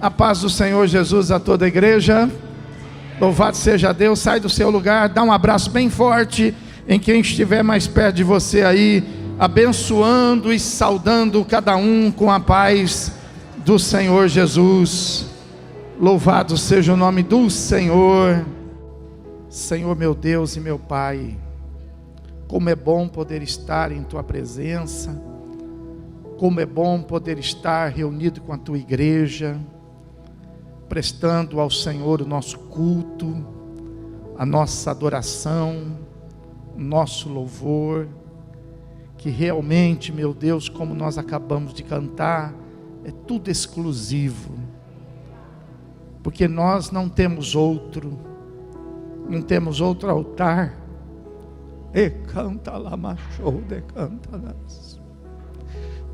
A paz do Senhor Jesus a toda a igreja. Louvado seja Deus. Sai do seu lugar, dá um abraço bem forte em quem estiver mais perto de você aí, abençoando e saudando cada um com a paz do Senhor Jesus. Louvado seja o nome do Senhor. Senhor meu Deus e meu Pai, como é bom poder estar em Tua presença, como é bom poder estar reunido com a Tua igreja, prestando ao Senhor o nosso culto, a nossa adoração, o nosso louvor, que realmente, meu Deus, como nós acabamos de cantar, é tudo exclusivo, porque nós não temos outro altar. E canta lá, machou de canta nas.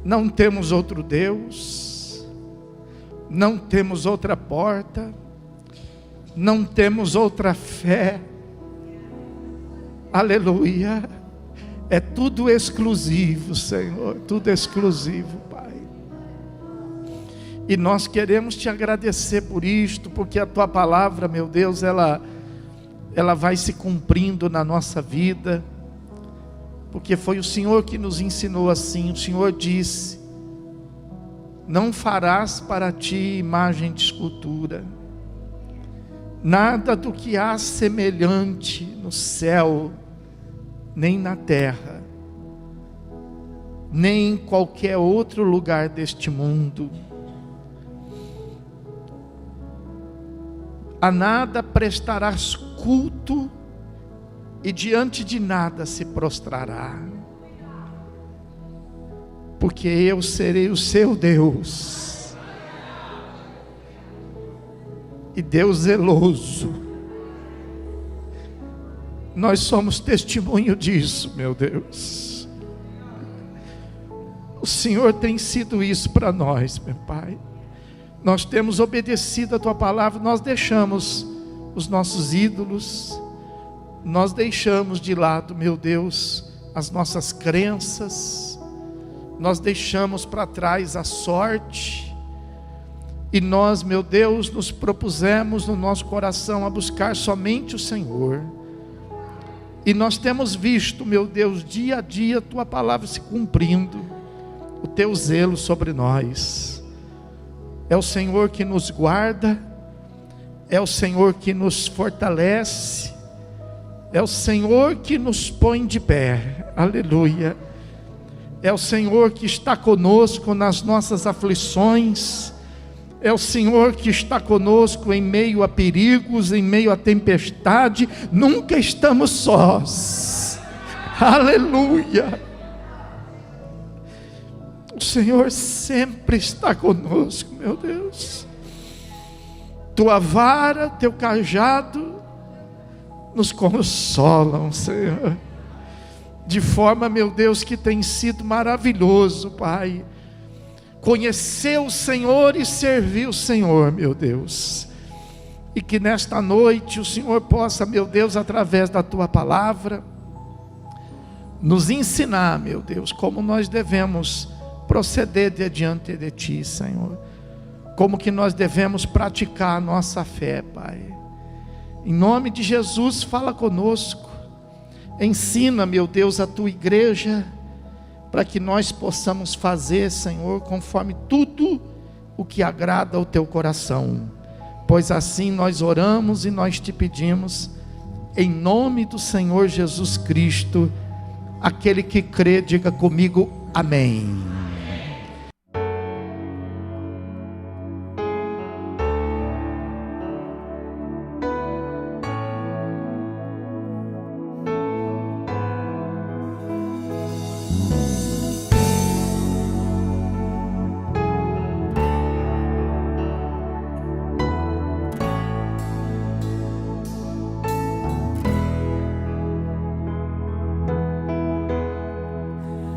Não temos outro Deus, não temos outra porta, não temos outra fé. Aleluia. É tudo exclusivo, Senhor, tudo exclusivo, Pai. E nós queremos te agradecer por isto, porque a Tua palavra, meu Deus, ela vai se cumprindo na nossa vida, porque foi o Senhor que nos ensinou assim. O Senhor disse: não farás para ti imagem de escultura, nada do que há semelhante no céu, nem na terra, nem em qualquer outro lugar deste mundo. A nada prestarás culto, e diante de nada se prostrará, porque eu serei o seu Deus, e Deus zeloso. Nós somos testemunho disso, meu Deus. O Senhor tem sido isso para nós, meu Pai. Nós temos obedecido a Tua palavra, nós deixamos os nossos ídolos, nós deixamos de lado, meu Deus, as nossas crenças, nós deixamos para trás a sorte, e nós, meu Deus, nos propusemos no nosso coração a buscar somente o Senhor. E nós temos visto, meu Deus, dia a dia a Tua palavra se cumprindo, o Teu zelo sobre nós. É o Senhor que nos guarda, é o Senhor que nos fortalece, é o Senhor que nos põe de pé. Aleluia. É o Senhor que está conosco nas nossas aflições, é o Senhor que está conosco em meio a perigos, em meio a tempestade. Nunca estamos sós. Aleluia. O Senhor sempre está conosco, meu Deus. Tua vara, Teu cajado nos consolam, Senhor, de forma, meu Deus, que tem sido maravilhoso, Pai, conhecer o Senhor e servir o Senhor, meu Deus. E que nesta noite o Senhor possa, meu Deus, através da Tua palavra, nos ensinar, meu Deus, como nós devemos proceder diante de Ti, Senhor, como que nós devemos praticar a nossa fé, Pai. Em nome de Jesus, fala conosco, ensina, meu Deus, a Tua igreja, para que nós possamos fazer, Senhor, conforme tudo o que agrada ao Teu coração, pois assim nós oramos e nós Te pedimos, em nome do Senhor Jesus Cristo. Aquele que crê, diga comigo, amém.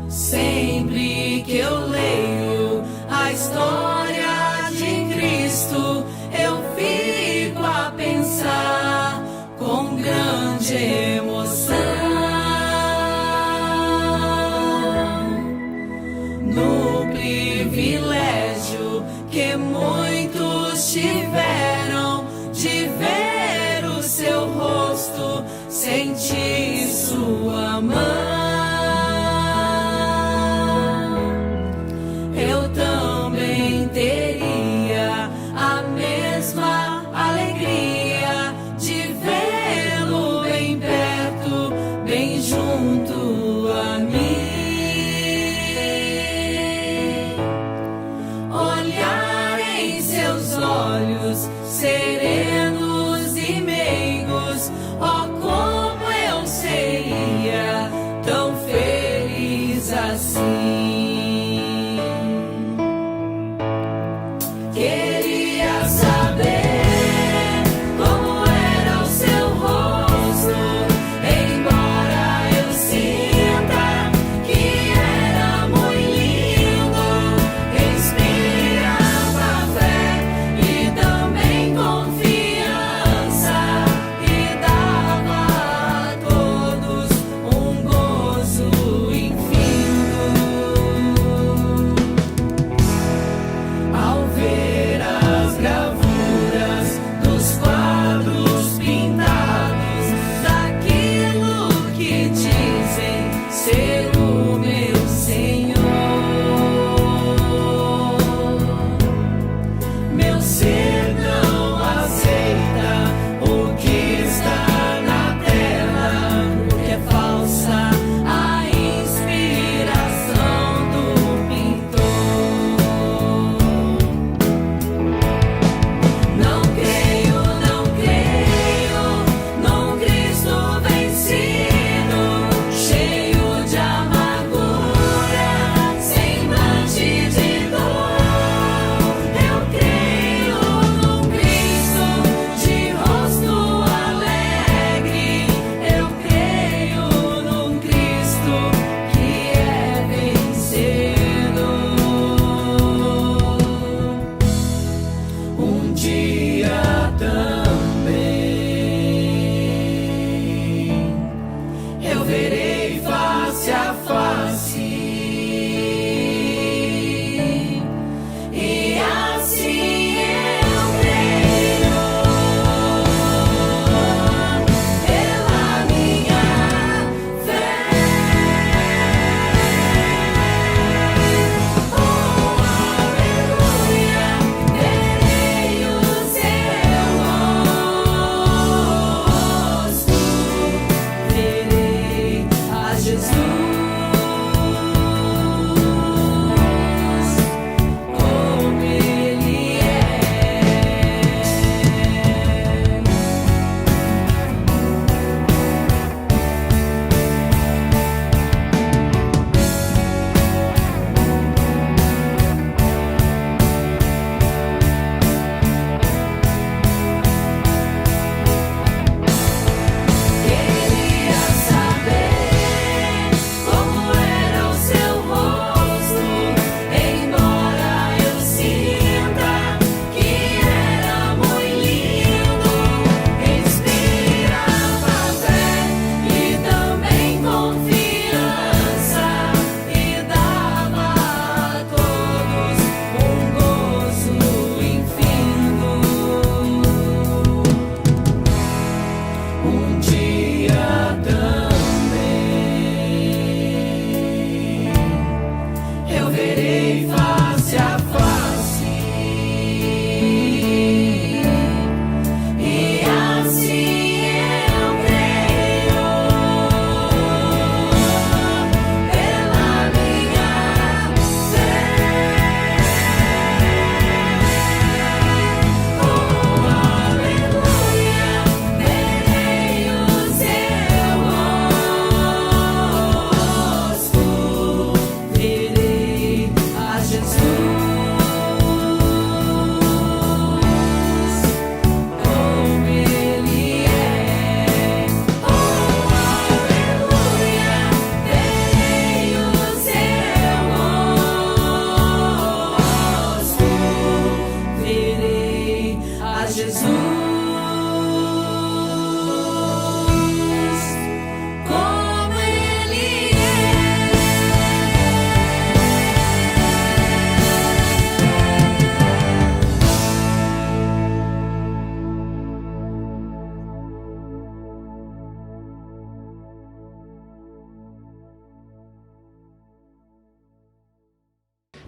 Sempre que eu leio a história de Cristo, eu fico a pensar com grande emoção no privilégio que muitos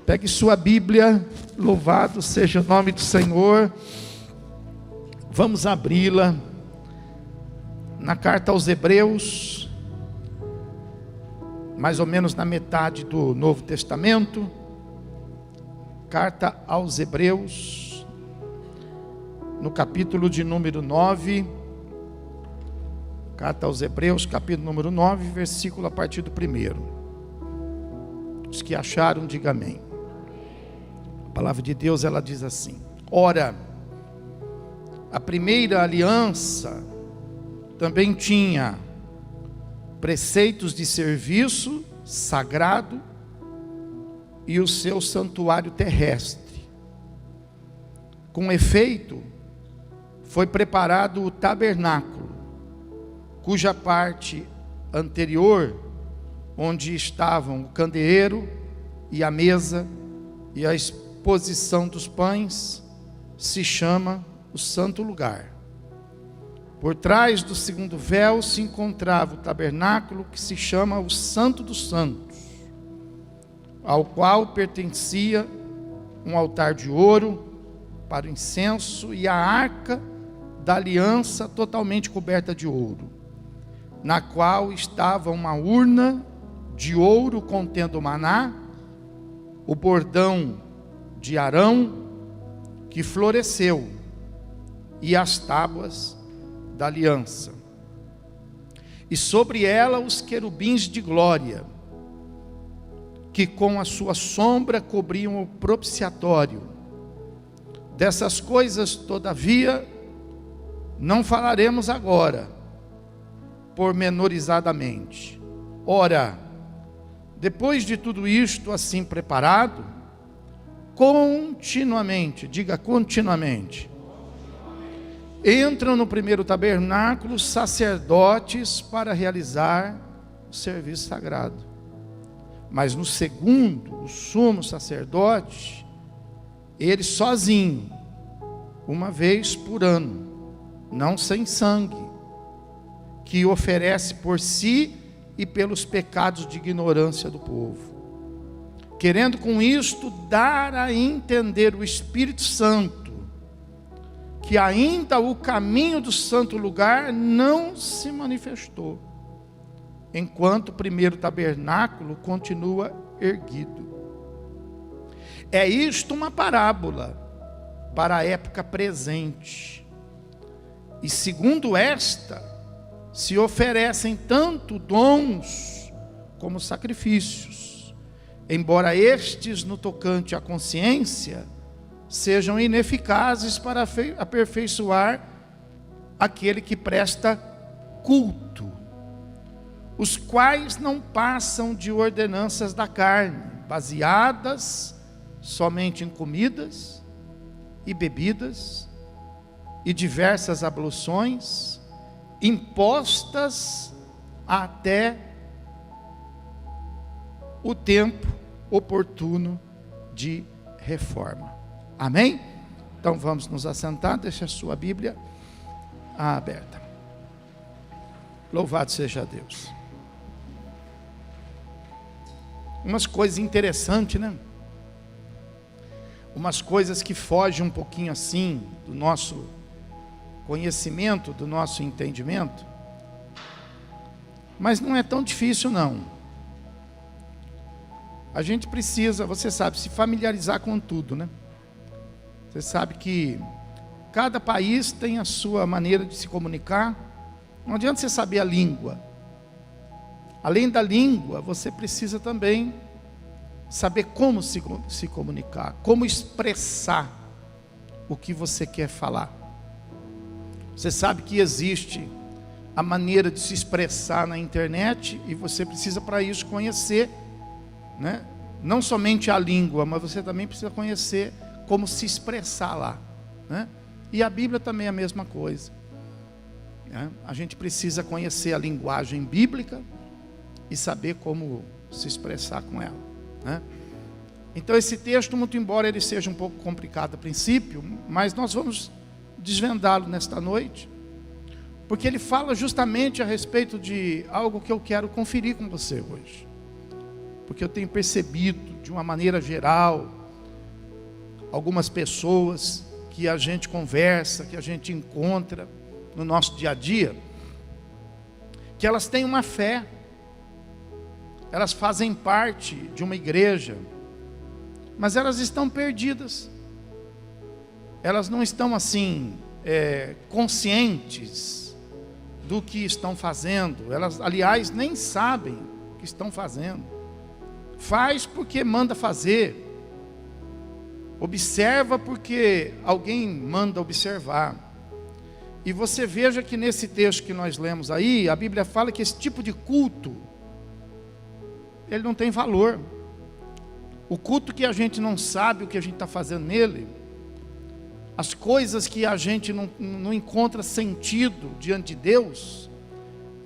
Pegue sua Bíblia, louvado seja o nome do Senhor. Vamos abri-la na carta aos Hebreus, mais ou menos na metade do Novo Testamento. Carta aos Hebreus, no capítulo de número 9. Carta aos Hebreus, capítulo número 9, versículo a partir do 1. Os que acharam, diga amém. A palavra de Deus, ela diz assim: ora, a primeira aliança também tinha preceitos de serviço sagrado e o seu santuário terrestre. Com efeito, foi preparado o tabernáculo, cuja parte anterior, onde estavam o candeeiro e a mesa e a exposição dos pães, se chama o santo lugar. Por trás do segundo véu se encontrava o tabernáculo, que se chama o Santo dos Santos, ao qual pertencia um altar de ouro para o incenso e a arca da aliança totalmente coberta de ouro, na qual estava uma urna de ouro contendo maná, o bordão de Arão que floresceu e as tábuas da aliança, e sobre ela os querubins de glória, que com a sua sombra cobriam o propiciatório. Dessas coisas, todavia, não falaremos agora, pormenorizadamente. Ora, depois de tudo isto assim preparado, continuamente, diga continuamente, entram no primeiro tabernáculo sacerdotes para realizar o serviço sagrado. Mas no segundo, o sumo sacerdote, ele sozinho, uma vez por ano, não sem sangue, que oferece por si e pelos pecados de ignorância do povo, querendo com isto dar a entender o Espírito Santo, que ainda o caminho do santo lugar não se manifestou, enquanto o primeiro tabernáculo continua erguido. É isto uma parábola para a época presente, e segundo esta, se oferecem tanto dons como sacrifícios, embora estes, no tocante à consciência, sejam ineficazes para aperfeiçoar aquele que presta culto, os quais não passam de ordenanças da carne, baseadas somente em comidas e bebidas e diversas abluções, impostas até o tempo oportuno de reforma. Amém? Então vamos nos assentar, deixa a sua Bíblia aberta. Louvado seja Deus. Umas coisas interessantes, né? Umas coisas que fogem um pouquinho assim do nosso conhecimento, do nosso entendimento, mas não é tão difícil não. A gente precisa, você sabe, se familiarizar com tudo, né? Você sabe que cada país tem a sua maneira de se comunicar. Não adianta você saber a língua. Além da língua, você precisa também saber como se comunicar, como expressar o que você quer falar. Você sabe que existe a maneira de se expressar na internet, e você precisa para isso conhecer, né? Não somente a língua, mas você também precisa conhecer como se expressar lá, né? E a Bíblia também é a mesma coisa, né? A gente precisa conhecer a linguagem bíblica e saber como se expressar com ela, né? Então esse texto, muito embora ele seja um pouco complicado a princípio, mas nós vamos desvendá-lo nesta noite, porque ele fala justamente a respeito de algo que eu quero conferir com você hoje. porque eu tenho percebido, de uma maneira geral, algumas pessoas que a gente conversa, que a gente encontra no nosso dia a dia, que elas têm uma fé, elas fazem parte de uma igreja, mas elas estão perdidas, elas não estão assim, conscientes do que estão fazendo, elas aliás nem sabem o que estão fazendo, faz porque manda fazer, observa porque alguém manda observar. E você veja que nesse texto que nós lemos aí, a Bíblia fala que esse tipo de culto, ele não tem valor. O culto que a gente não sabe o que a gente está fazendo nele, as coisas que a gente não encontra sentido diante de Deus,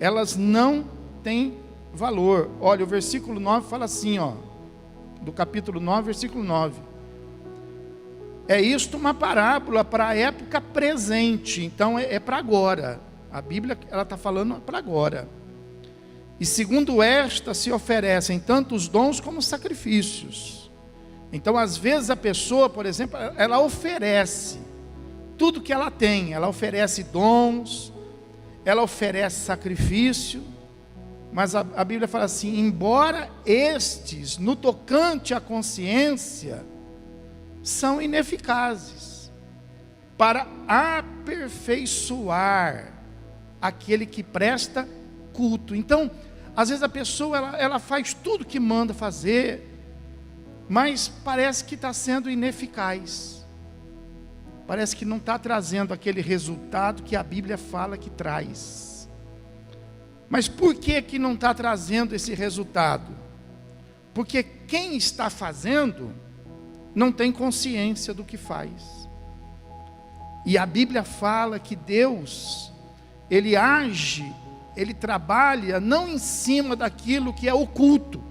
elas não têm valor. Olha, o versículo 9 fala assim, do capítulo 9, versículo 9. É isto uma parábola para a época presente, então é para agora. A Bíblia ela está falando para agora. E segundo esta se oferecem tanto os dons como os sacrifícios. Então às vezes a pessoa, por exemplo, ela oferece tudo que ela tem, ela oferece dons, ela oferece sacrifício, mas a Bíblia fala assim, embora estes, no tocante à consciência, são ineficazes para aperfeiçoar aquele que presta culto. Então, às vezes a pessoa ela faz tudo que manda fazer, mas parece que está sendo ineficaz, parece que não está trazendo aquele resultado que a Bíblia fala que traz. Mas por que não está trazendo esse resultado? Porque quem está fazendo não tem consciência do que faz. E a Bíblia fala que Deus, Ele age, Ele trabalha não em cima daquilo que é oculto.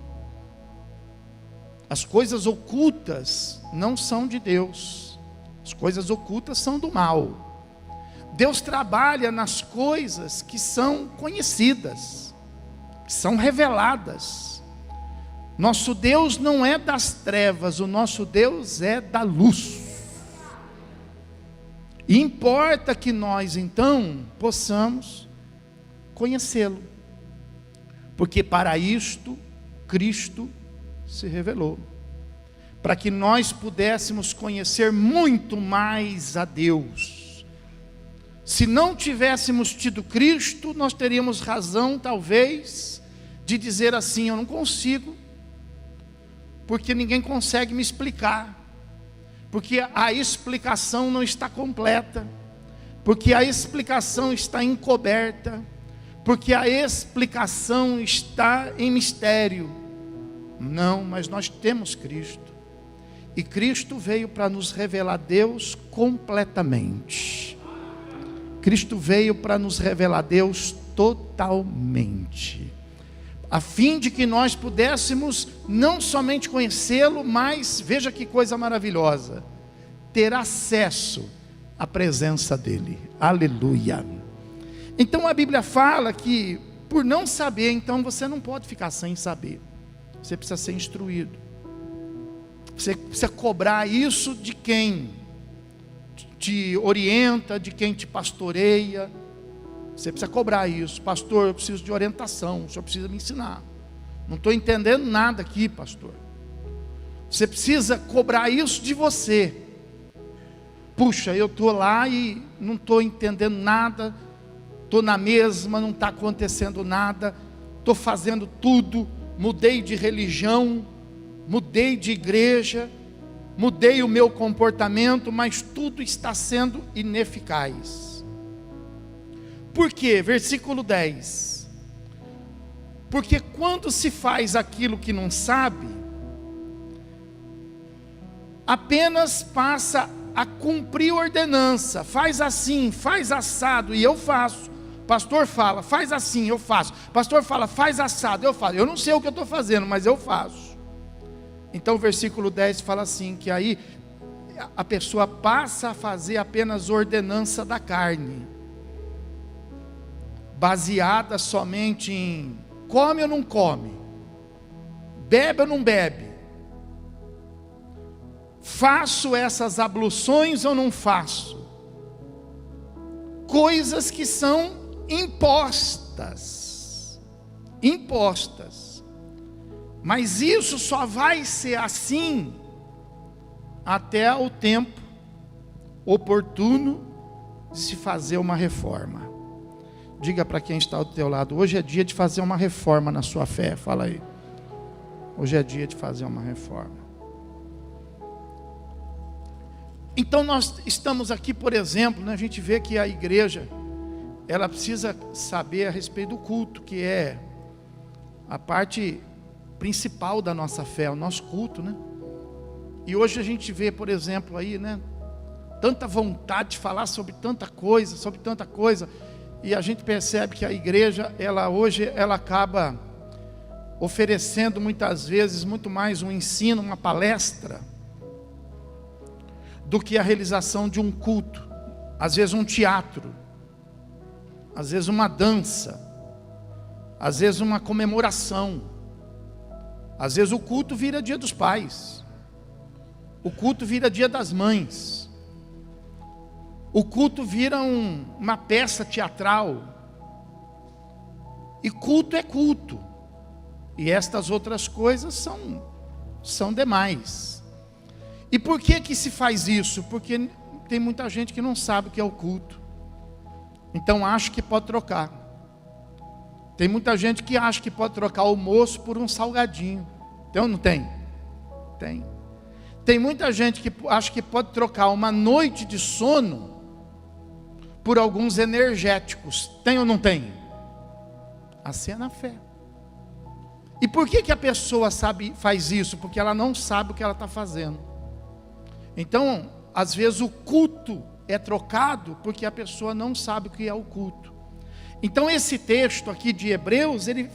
As coisas ocultas não são de Deus, as coisas ocultas são do mal. Deus trabalha nas coisas que são conhecidas, que são reveladas. Nosso Deus não é das trevas, o nosso Deus é da luz. E importa que nós então possamos conhecê-lo, porque para isto Cristo se revelou, para que nós pudéssemos conhecer muito mais a Deus. Se não tivéssemos tido Cristo, nós teríamos razão talvez de dizer assim, eu não consigo, porque ninguém consegue me explicar, porque a explicação não está completa, porque a explicação está encoberta, porque a explicação está em mistério. Não, mas nós temos Cristo, e Cristo veio para nos revelar Deus completamente. Cristo veio para nos revelar Deus totalmente, a fim de que nós pudéssemos não somente conhecê-lo, mas, veja que coisa maravilhosa, ter acesso à presença dEle. Aleluia. Então a Bíblia fala que, por não saber, então você não pode ficar sem saber, você precisa ser instruído, você precisa cobrar isso de quem te orienta, de quem te pastoreia. Você precisa cobrar isso. Pastor, eu preciso de orientação, o senhor precisa me ensinar, não estou entendendo nada aqui, pastor. Você precisa cobrar isso de você. Puxa, eu estou lá e não estou entendendo nada, estou na mesma, não está acontecendo nada, estou fazendo tudo, mudei de religião, mudei de igreja, mudei o meu comportamento, mas tudo está sendo ineficaz. Por quê? Versículo 10. Porque quando se faz aquilo que não sabe, apenas passa a cumprir ordenança, faz assim, faz assado, e eu faço. Pastor fala, faz assim, eu faço. Pastor fala, faz assado, eu faço. Eu não sei o que eu estou fazendo, mas eu faço. Então o versículo 10 fala assim, que aí a pessoa passa a fazer apenas ordenança da carne, baseada somente em come ou não come, bebe ou não bebe? Faço essas abluções ou não faço? Coisas que são impostas. Mas isso só vai ser assim até o tempo oportuno de se fazer uma reforma. Diga para quem está ao teu lado: hoje é dia de fazer uma reforma na sua fé. Fala aí. Hoje é dia de fazer uma reforma. Então nós estamos aqui, por exemplo, né, a gente vê que a igreja, ela precisa saber a respeito do culto, que é a parte principal da nossa fé, o nosso culto, né? E hoje a gente vê, por exemplo, aí, né, tanta vontade de falar sobre tanta coisa, e a gente percebe que a igreja, hoje ela acaba oferecendo muitas vezes muito mais um ensino, uma palestra, do que a realização de um culto. Às vezes um teatro, às vezes uma dança, às vezes uma comemoração. Às vezes o culto vira dia dos pais, o culto vira dia das mães, o culto vira uma peça teatral. E culto é culto, e estas outras coisas são demais. E por que se faz isso? Porque tem muita gente que não sabe o que é o culto, então acha que pode trocar. Tem muita gente que acha que pode trocar o almoço por um salgadinho. Tem ou não tem? Tem. Tem muita gente que acha que pode trocar uma noite de sono por alguns energéticos. Tem ou não tem? Assim é na fé. E por que a pessoa faz isso? Porque ela não sabe o que ela está fazendo. Então, às vezes o culto é trocado porque a pessoa não sabe o que é o culto. Então esse texto aqui de Hebreus, ele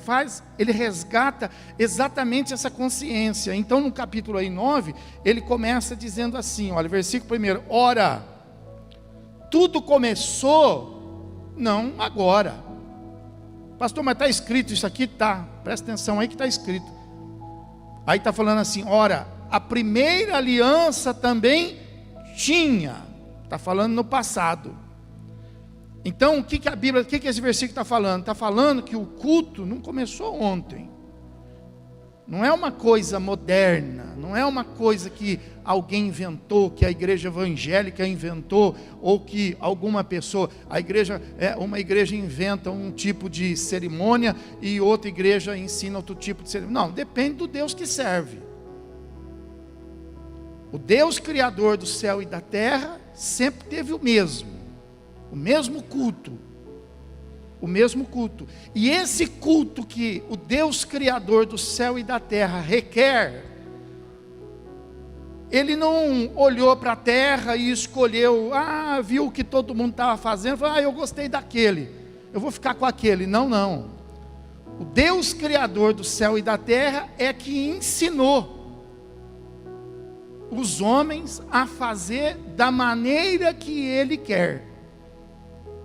resgata exatamente essa consciência. Então no capítulo 9, ele começa dizendo assim, olha, versículo 1: ora, tudo começou, não agora. Pastor, mas está escrito isso aqui? Tá, presta atenção aí que está escrito. Aí está falando assim, ora, a primeira aliança também tinha, está falando no passado. Então, o que esse versículo está falando? Está falando que o culto não começou ontem. Não é uma coisa moderna, não é uma coisa que alguém inventou, que a igreja evangélica inventou, ou que alguma pessoa, uma igreja inventa um tipo de cerimônia e outra igreja ensina outro tipo de cerimônia. Não, depende do Deus que serve. O Deus criador do céu e da terra sempre teve o mesmo culto. O mesmo culto. E esse culto que o Deus criador do céu e da terra requer, ele não olhou para a terra e escolheu, viu o que todo mundo estava fazendo, falou, eu gostei daquele, eu vou ficar com aquele. Não. O Deus criador do céu e da terra é que ensinou os homens a fazer da maneira que Ele quer.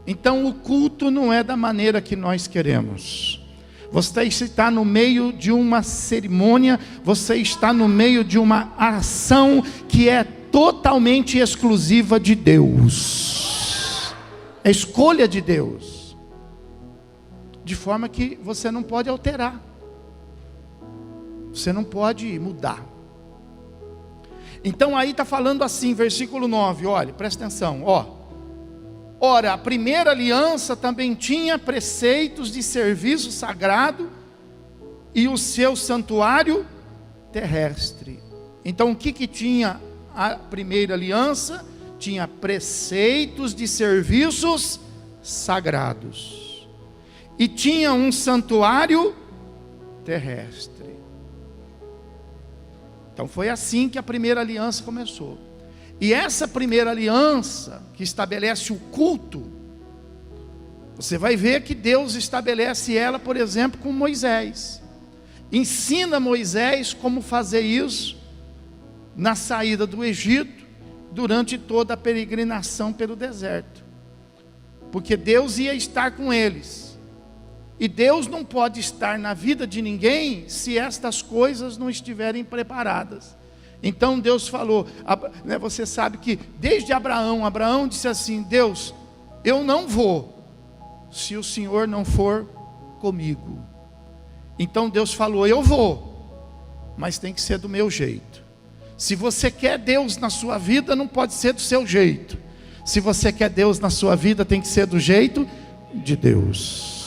Então o culto não é da maneira que nós queremos. Você está no meio de uma cerimônia, você está no meio de uma ação que é totalmente exclusiva de Deus. É escolha de Deus. De forma que você não pode alterar. Você não pode mudar. Então aí está falando assim, versículo 9, olha, presta atenção, ora, a primeira aliança também tinha preceitos de serviço sagrado e o seu santuário terrestre. Então o que tinha a primeira aliança? Tinha preceitos de serviços sagrados e tinha um santuário terrestre. Então foi assim que a primeira aliança começou. E essa primeira aliança que estabelece o culto, você vai ver que Deus estabelece ela, por exemplo, com Moisés. Ensina Moisés como fazer isso na saída do Egito, durante toda a peregrinação pelo deserto. Porque Deus ia estar com eles. E Deus não pode estar na vida de ninguém se estas coisas não estiverem preparadas. Então Deus falou, você sabe que desde Abraão disse assim: Deus, eu não vou, se o Senhor não for comigo. Então Deus falou: eu vou, mas tem que ser do meu jeito. Se você quer Deus na sua vida, não pode ser do seu jeito. Se você quer Deus na sua vida, tem que ser do jeito de Deus.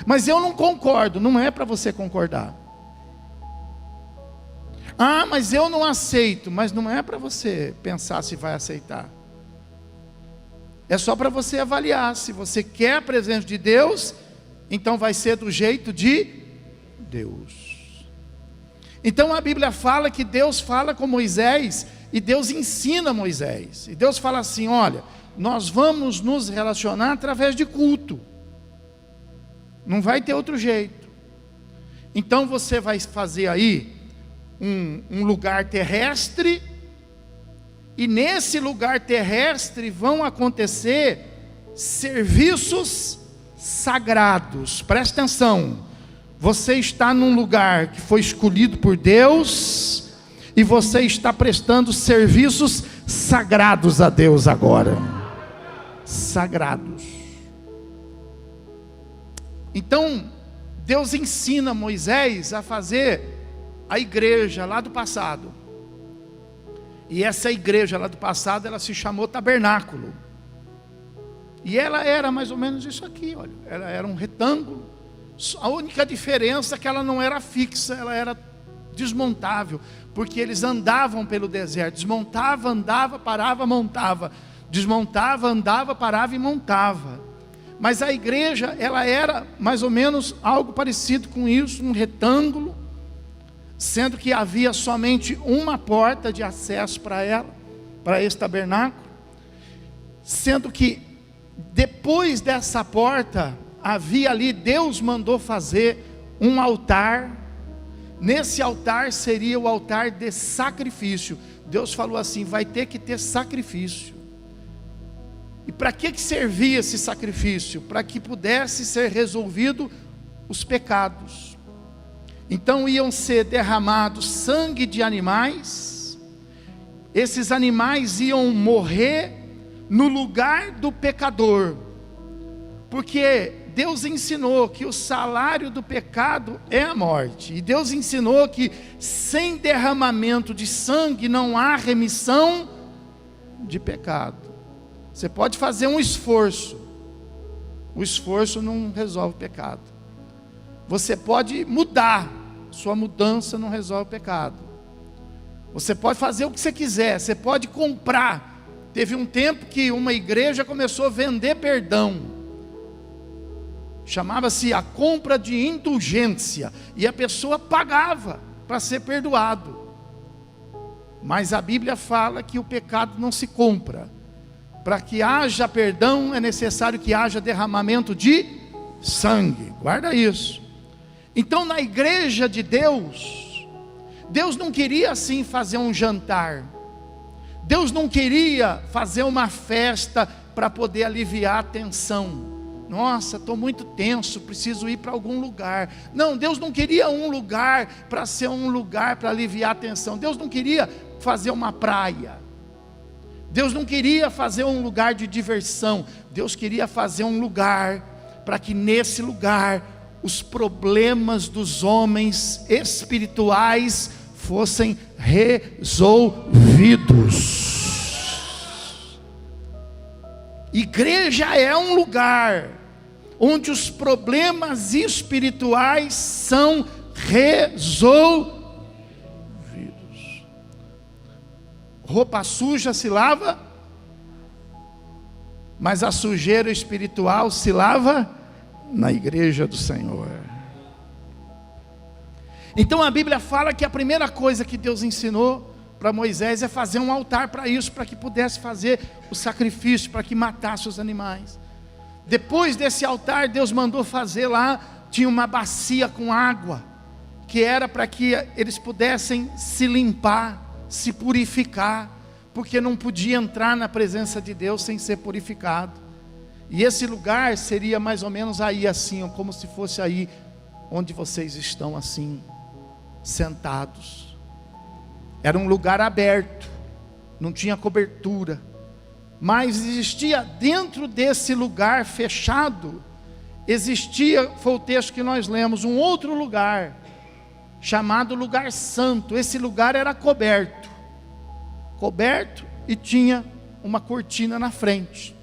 Mas eu não concordo. Não é para você concordar. Ah, mas eu não aceito. Mas não é para você pensar se vai aceitar. É só para você avaliar. Se você quer a presença de Deus, então vai ser do jeito de Deus. Então a Bíblia fala que Deus fala com Moisés, e Deus ensina Moisés. E Deus fala assim: olha, nós vamos nos relacionar através de culto. Não vai ter outro jeito. Então você vai fazer aí um lugar terrestre, e nesse lugar terrestre vão acontecer serviços sagrados. Presta atenção. Você está num lugar que foi escolhido por Deus, e você está prestando serviços sagrados a Deus agora. Sagrados. Então, Deus ensina Moisés a fazer a igreja lá do passado. E essa igreja lá do passado, ela se chamou tabernáculo. E ela era mais ou menos isso aqui, olha. Ela era um retângulo. A única diferença é que ela não era fixa, ela era desmontável, porque eles andavam pelo deserto. Desmontava, andava, parava, montava. Desmontava, andava, parava e montava. Mas a igreja, ela era mais ou menos algo parecido com isso, um retângulo, sendo que havia somente uma porta de acesso para ela, para esse tabernáculo, sendo que depois dessa porta, havia ali, Deus mandou fazer um altar. Nesse altar seria o altar de sacrifício. Deus falou assim: vai ter que ter sacrifício. E para que servia esse sacrifício? Para que pudesse ser resolvido os pecados. Então iam ser derramados sangue de animais. Esses animais iam morrer no lugar do pecador, porque Deus ensinou que o salário do pecado é a morte. E Deus ensinou que sem derramamento de sangue não há remissão de pecado. Você pode fazer um esforço, o esforço não resolve o pecado. Você pode mudar, sua mudança não resolve o pecado. Você pode fazer o que você quiser, você pode comprar. Teve um tempo que uma igreja começou a vender perdão. Chamava-se a compra de indulgência, e a pessoa pagava para ser perdoado. Mas a Bíblia fala que o pecado não se compra. Para que haja perdão é necessário que haja derramamento de sangue. Guarda isso. Então na igreja de Deus, Deus não queria assim fazer um jantar. Deus não queria fazer uma festa para poder aliviar a tensão. Nossa, estou muito tenso, preciso ir para algum lugar. Não, Deus não queria um lugar para ser um lugar para aliviar a tensão. Deus não queria fazer uma praia. Deus não queria fazer um lugar de diversão. Deus queria fazer um lugar para que nesse lugar os problemas dos homens espirituais fossem resolvidos. Igreja é um lugar onde os problemas espirituais são resolvidos. Roupa suja se lava, mas a sujeira espiritual se lava na igreja do Senhor. Então a Bíblia fala que a primeira coisa que Deus ensinou para Moisés é fazer um altar para isso, para que pudesse fazer o sacrifício, para que matasse os animais. Depois desse altar, Deus mandou fazer lá, tinha uma bacia com água, que era para que eles pudessem se limpar, se purificar, porque não podia entrar na presença de Deus sem ser purificado. E esse lugar seria mais ou menos aí assim, como se fosse aí onde vocês estão assim, sentados. Era um lugar aberto, não tinha cobertura, mas existia dentro desse lugar fechado, existia, foi o texto que nós lemos, um outro lugar, chamado lugar santo. Esse lugar era coberto e tinha uma cortina na frente.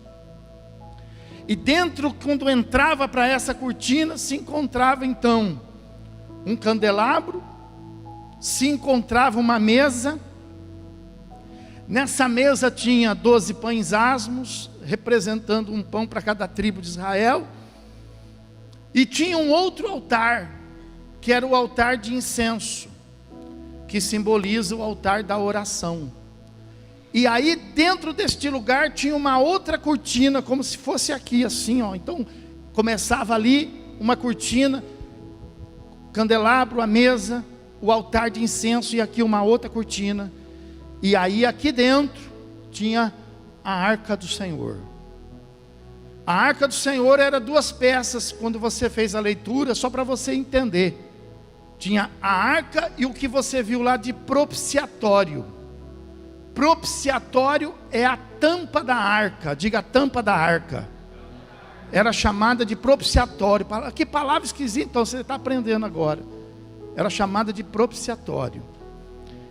E dentro, quando entrava para essa cortina, se encontrava então um candelabro, se encontrava uma mesa. Nessa mesa tinha 12 pães asmos, representando um pão para cada tribo de Israel. E tinha um outro altar, que era o altar de incenso, que simboliza o altar da oração. E aí dentro deste lugar tinha uma outra cortina, como se fosse aqui assim, ó. Então começava ali uma cortina, candelabro, a mesa, o altar de incenso, e aqui uma outra cortina. E aí aqui dentro tinha a arca do Senhor. A arca do Senhor era 2 peças, quando você fez a leitura, só para você entender. Tinha a arca e o que você viu lá de propiciatório. Propiciatório é a tampa da arca, diga a tampa da arca. Era chamada de propiciatório. Que palavra esquisita, então você está aprendendo agora. Era chamada de propiciatório.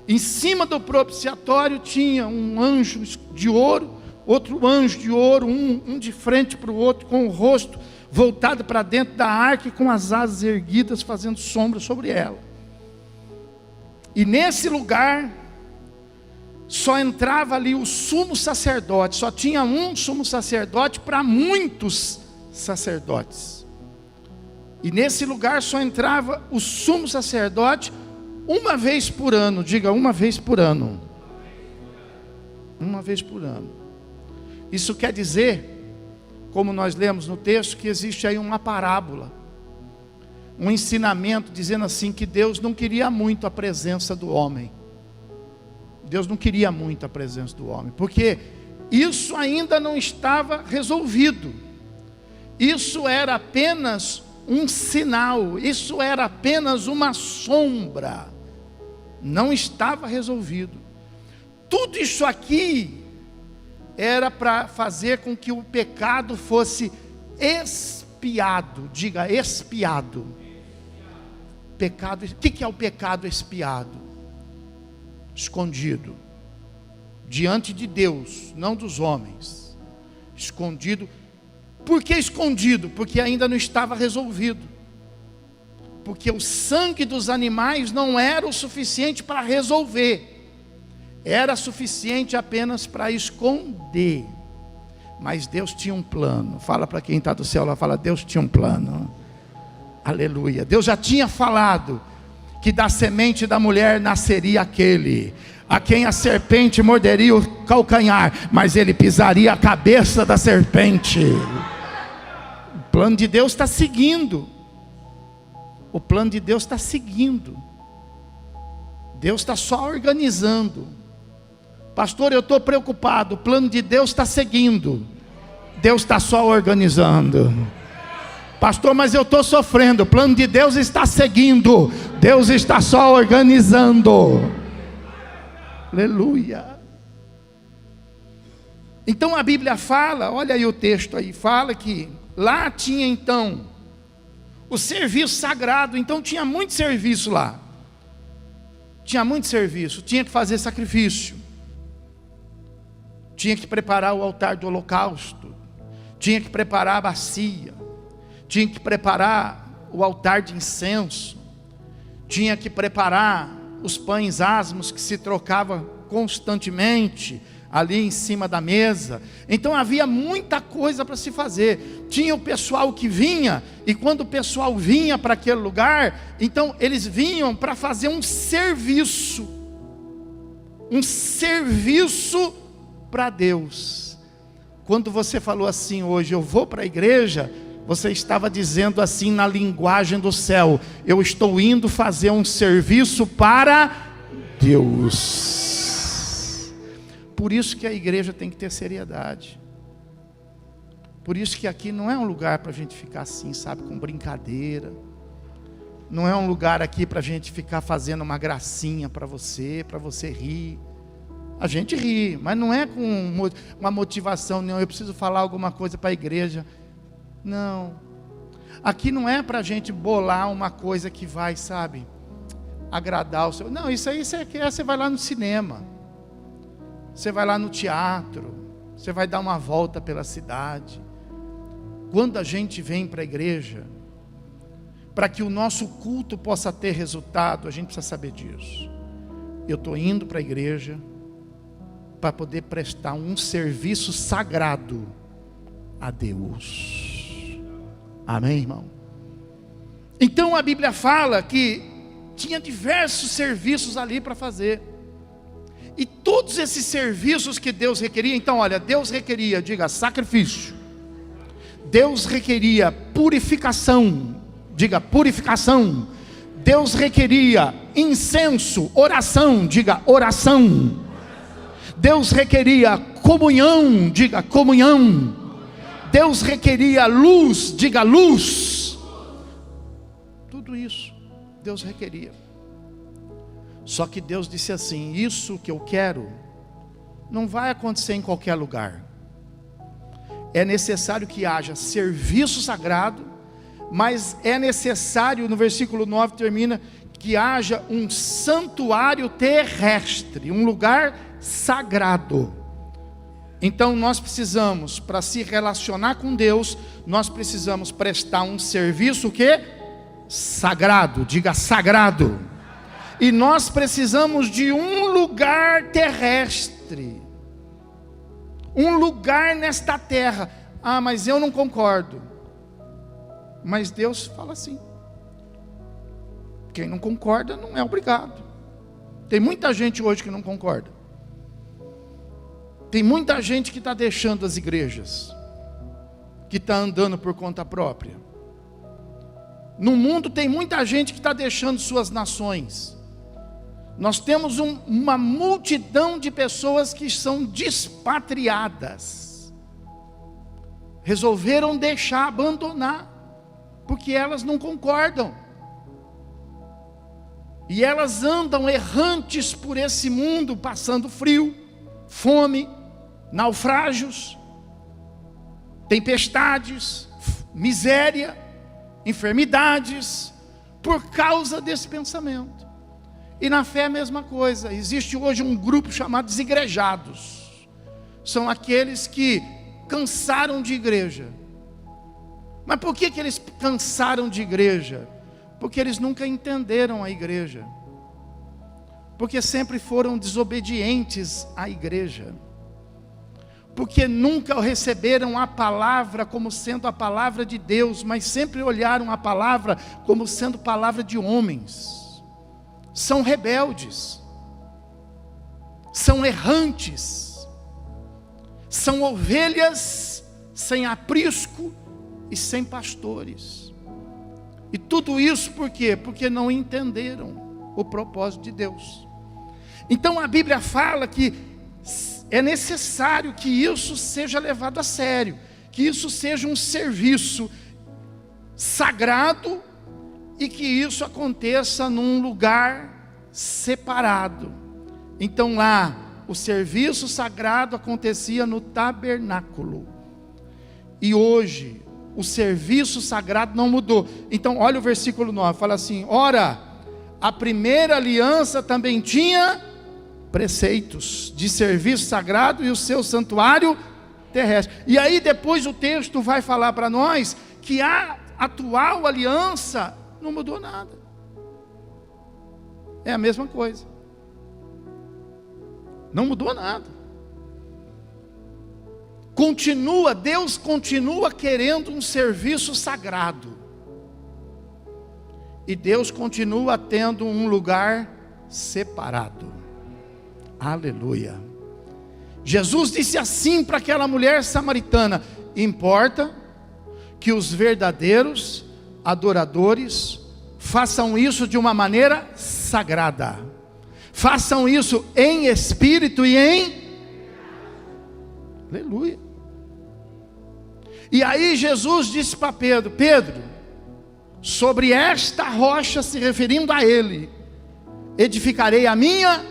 Em cima do propiciatório tinha um anjo de ouro, outro anjo de ouro, um de frente para o outro, com o rosto voltado para dentro da arca e com as asas erguidas, fazendo sombra sobre ela. E nesse lugar só entrava ali o sumo sacerdote, só tinha um sumo sacerdote para muitos sacerdotes. E nesse lugar só entrava o sumo sacerdote uma vez por ano, diga uma vez por ano. Uma vez por ano. Isso quer dizer, como nós lemos no texto, que existe aí uma parábola, um ensinamento dizendo assim, que Deus não queria muito a presença do homem. Deus não queria muito a presença do homem, porque isso ainda não estava resolvido. Isso era apenas um sinal, isso era apenas uma sombra, não estava resolvido. Tudo isso aqui era para fazer com que o pecado fosse expiado, diga expiado. Pecado, o que é o pecado expiado? Escondido, diante de Deus, não dos homens, escondido. Por que escondido? Porque ainda não estava resolvido, porque o sangue dos animais não era o suficiente para resolver, era suficiente apenas para esconder. Mas Deus tinha um plano. Fala para quem está do céu lá, fala, Deus tinha um plano. Aleluia. Deus já tinha falado que da semente da mulher nasceria aquele a quem a serpente morderia o calcanhar, mas ele pisaria a cabeça da serpente. O plano de Deus está seguindo. O plano de Deus está seguindo. Deus está só organizando. Pastor, eu estou preocupado. O plano de Deus está seguindo. Deus está só organizando. Pastor, mas eu estou sofrendo. O plano de Deus está seguindo. Deus está só organizando. Aleluia. Então a Bíblia fala, olha aí o texto aí, fala que lá tinha então o serviço sagrado. Então tinha muito serviço lá. Tinha muito serviço, tinha que fazer sacrifício, tinha que preparar o altar do holocausto, tinha que preparar a bacia, tinha que preparar o altar de incenso, tinha que preparar os pães asmos que se trocava constantemente ali em cima da mesa. Então havia muita coisa para se fazer. Tinha o pessoal que vinha, e quando o pessoal vinha para aquele lugar, então eles vinham para fazer um serviço para Deus. Quando você falou assim hoje, eu vou para a igreja, você estava dizendo assim na linguagem do céu, eu estou indo fazer um serviço para Deus. Por isso que a igreja tem que ter seriedade. Por isso que aqui não é um lugar para a gente ficar assim, sabe, com brincadeira. Não é um lugar aqui para a gente ficar fazendo uma gracinha para você rir. A gente ri, mas não é com uma motivação, não, eu preciso falar alguma coisa para a igreja. Não. Aqui não é para a gente bolar uma coisa que vai, sabe, agradar o seu... Não, isso aí você vai lá no cinema. Você vai lá no teatro. Você vai dar uma volta pela cidade. Quando a gente vem para a igreja, para que o nosso culto possa ter resultado, a gente precisa saber disso. Eu estou indo para a igreja para poder prestar um serviço sagrado a Deus. Amém, irmão? Então a Bíblia fala que tinha diversos serviços ali para fazer. E todos esses serviços que Deus requeria, então olha, Deus requeria, diga, sacrifício. Deus requeria purificação, diga, purificação. Deus requeria incenso, oração, diga, oração. Deus requeria comunhão, diga, comunhão. Deus requeria luz, diga, luz. Tudo isso Deus requeria. Só que Deus disse assim: isso que eu quero não vai acontecer em qualquer lugar. É necessário que haja serviço sagrado, mas é necessário, no versículo 9 termina, que haja um santuário terrestre, um lugar sagrado. Então nós precisamos, para se relacionar com Deus, nós precisamos prestar um serviço que? Sagrado, diga sagrado. E nós precisamos de um lugar terrestre, um lugar nesta terra. Ah, mas eu não concordo. Mas Deus fala assim: quem não concorda não é obrigado. Tem muita gente hoje que não concorda. Tem muita gente que está deixando as igrejas, que está andando por conta própria. No mundo tem muita gente que está deixando suas nações. Nós temos uma multidão de pessoas que são despatriadas. Resolveram deixar, abandonar, porque elas não concordam. E elas andam errantes por esse mundo, passando frio, fome, naufrágios, tempestades, miséria, enfermidades, por causa desse pensamento. E na fé é a mesma coisa. Existe hoje um grupo chamado desigrejados. São aqueles que cansaram de igreja. Mas por que eles cansaram de igreja? Porque eles nunca entenderam a igreja. Porque sempre foram desobedientes à igreja. Porque nunca receberam a palavra como sendo a palavra de Deus, mas sempre olharam a palavra como sendo palavra de homens. São rebeldes, são errantes, são ovelhas sem aprisco e sem pastores. E tudo isso por quê? Porque não entenderam o propósito de Deus. Então a Bíblia fala que é necessário que isso seja levado a sério, que isso seja um serviço sagrado, e que isso aconteça num lugar separado. Então lá, o serviço sagrado acontecia no tabernáculo. E hoje, o serviço sagrado não mudou. Então olha o versículo 9, fala assim: ora, a primeira aliança também tinha preceitos de serviço sagrado e o seu santuário terrestre. E aí depois o texto vai falar para nós que a atual aliança não mudou nada. É a mesma coisa. Não mudou nada. Deus continua querendo um serviço sagrado. E Deus continua tendo um lugar separado. Aleluia. Jesus disse assim para aquela mulher samaritana: importa que os verdadeiros adoradores façam isso de uma maneira sagrada, façam isso em espírito e em... Aleluia. E aí Jesus disse para Pedro: Pedro, sobre esta rocha, se referindo a ele, edificarei a minha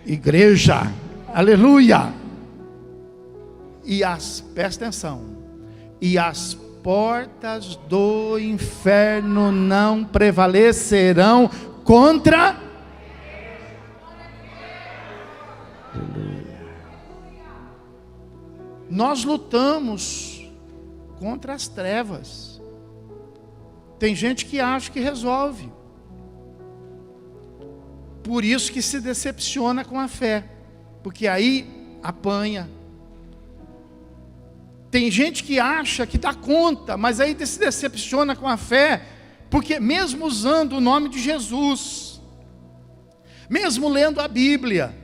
igreja. Aleluia. Presta atenção, e as portas do inferno não prevalecerão contra. Aleluia. Nós lutamos contra as trevas. Tem gente que acha que resolve, por isso que se decepciona com a fé, porque aí apanha. Tem gente que acha que dá conta, mas aí se decepciona com a fé, porque mesmo usando o nome de Jesus, mesmo lendo a Bíblia,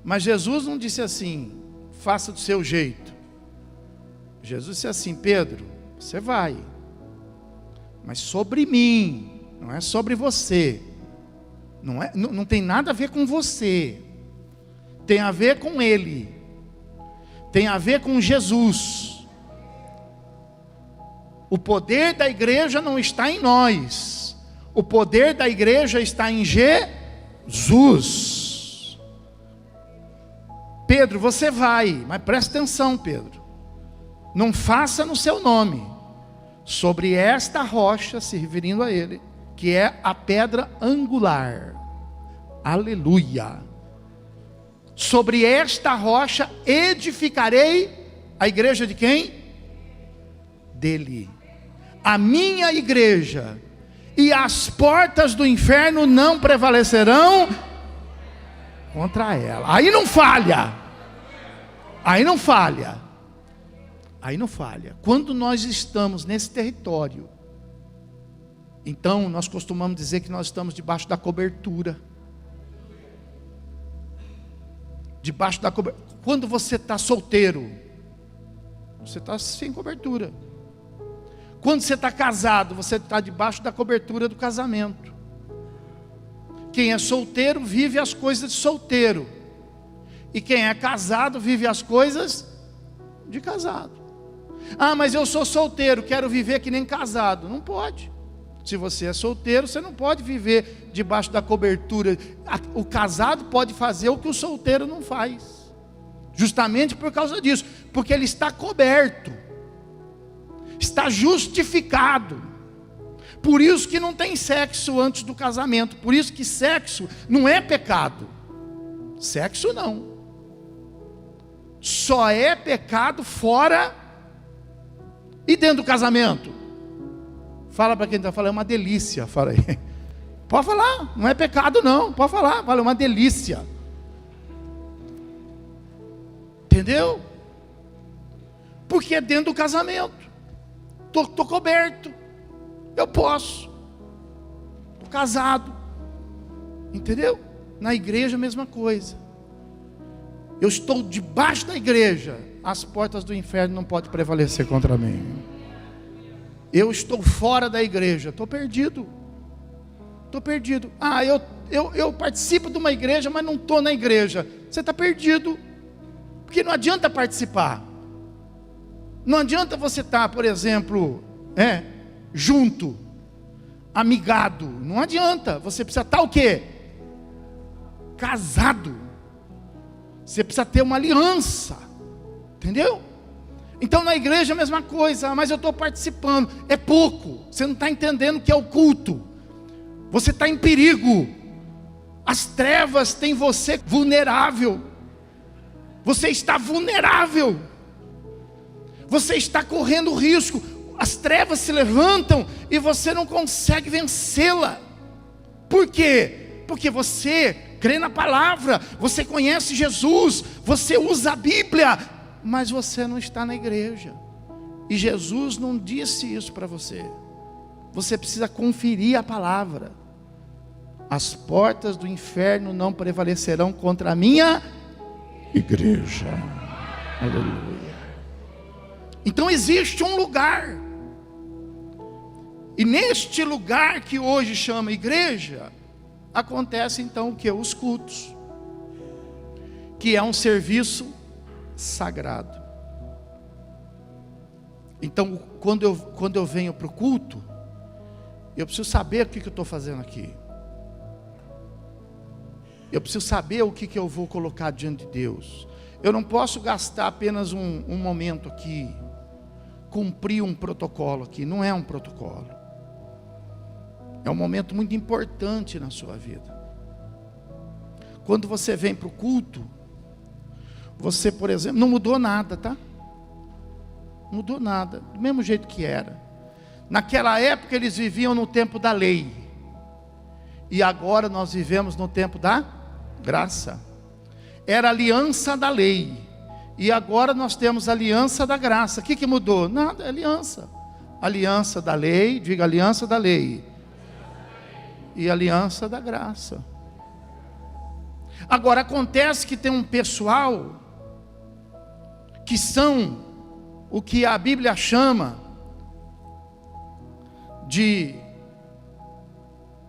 mas Jesus não disse assim: faça do seu jeito. Jesus disse assim: Pedro, você vai, mas sobre mim, não é sobre você. Não tem nada a ver com você, tem a ver com Ele, tem a ver com Jesus. O poder da igreja não está em nós, o poder da igreja está em Jesus. Pedro, você vai, mas presta atenção, Pedro, não faça no seu nome, sobre esta rocha, se referindo a ele, que é a pedra angular. Aleluia. Sobre esta rocha edificarei a igreja de quem? Dele. A minha igreja. E as portas do inferno não prevalecerão contra ela. Aí não falha. Aí não falha. Aí não falha. Quando nós estamos nesse território, então nós costumamos dizer que nós estamos debaixo da cobertura. Debaixo da cobertura. Quando você está solteiro, você está sem cobertura. Quando você está casado, você está debaixo da cobertura do casamento. Quem é solteiro vive as coisas de solteiro, e quem é casado vive as coisas de casado. Ah, mas eu sou solteiro, quero viver que nem casado. Não pode. Se você é solteiro, você não pode viver debaixo da cobertura. O casado pode fazer o que o solteiro não faz, justamente por causa disso, porque ele está coberto, está justificado. Por isso que não tem sexo antes do casamento. Por isso que sexo não é pecado. Sexo não. Só é pecado fora e dentro do casamento. Fala para quem está falando, é uma delícia. Fala aí. Pode falar, não é pecado não. Pode falar, fala, é uma delícia. Entendeu? Porque é dentro do casamento. Estou coberto. Eu posso. Estou casado. Entendeu? Na igreja a mesma coisa. Eu estou debaixo da igreja. As portas do inferno não podem prevalecer contra mim. Eu estou fora da igreja, estou perdido. Estou perdido. Ah, eu participo de uma igreja, mas não estou na igreja. Você está perdido. Porque não adianta participar. Não adianta você estar, por exemplo, junto, amigado. Não adianta. Você precisa estar o quê? Casado. Você precisa ter uma aliança. Entendeu? Então na igreja a mesma coisa. Mas eu estou participando. É pouco. Você não está entendendo o que é o culto. Você está em perigo. As trevas têm você vulnerável. Você está vulnerável. Você está correndo risco. As trevas se levantam e você não consegue vencê-la. Por quê? Porque você crê na palavra, você conhece Jesus, você usa a Bíblia, mas você não está na igreja. E Jesus não disse isso para você. Você precisa conferir a palavra. As portas do inferno não prevalecerão contra a minha igreja. Aleluia. Então existe um lugar. E neste lugar que hoje chama igreja, acontece então o que? Os cultos, que é um serviço sagrado. Então, quando eu venho para o culto, eu preciso saber o que eu estou fazendo aqui. Eu preciso saber o que eu vou colocar diante de Deus. Eu não posso gastar apenas um momento aqui, cumprir um protocolo aqui. Não é um protocolo. É um momento muito importante na sua vida. Quando você vem para o culto, você, por exemplo, não mudou nada, tá? Não mudou nada, do mesmo jeito que era. Naquela época eles viviam no tempo da lei. E agora nós vivemos no tempo da graça. Era a aliança da lei. E agora nós temos a aliança da graça. O que mudou? Nada, é aliança. Aliança da lei, diga aliança da lei. E aliança da graça. Agora acontece que tem um pessoal que são o que a Bíblia chama de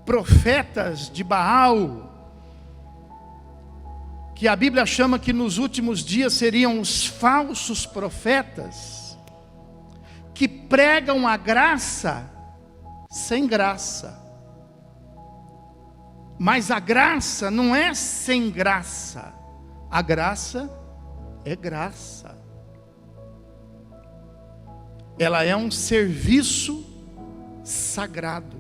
profetas de Baal, que a Bíblia chama que nos últimos dias seriam os falsos profetas, que pregam a graça sem graça. Mas a graça não é sem graça, a graça é graça. Ela é um serviço sagrado.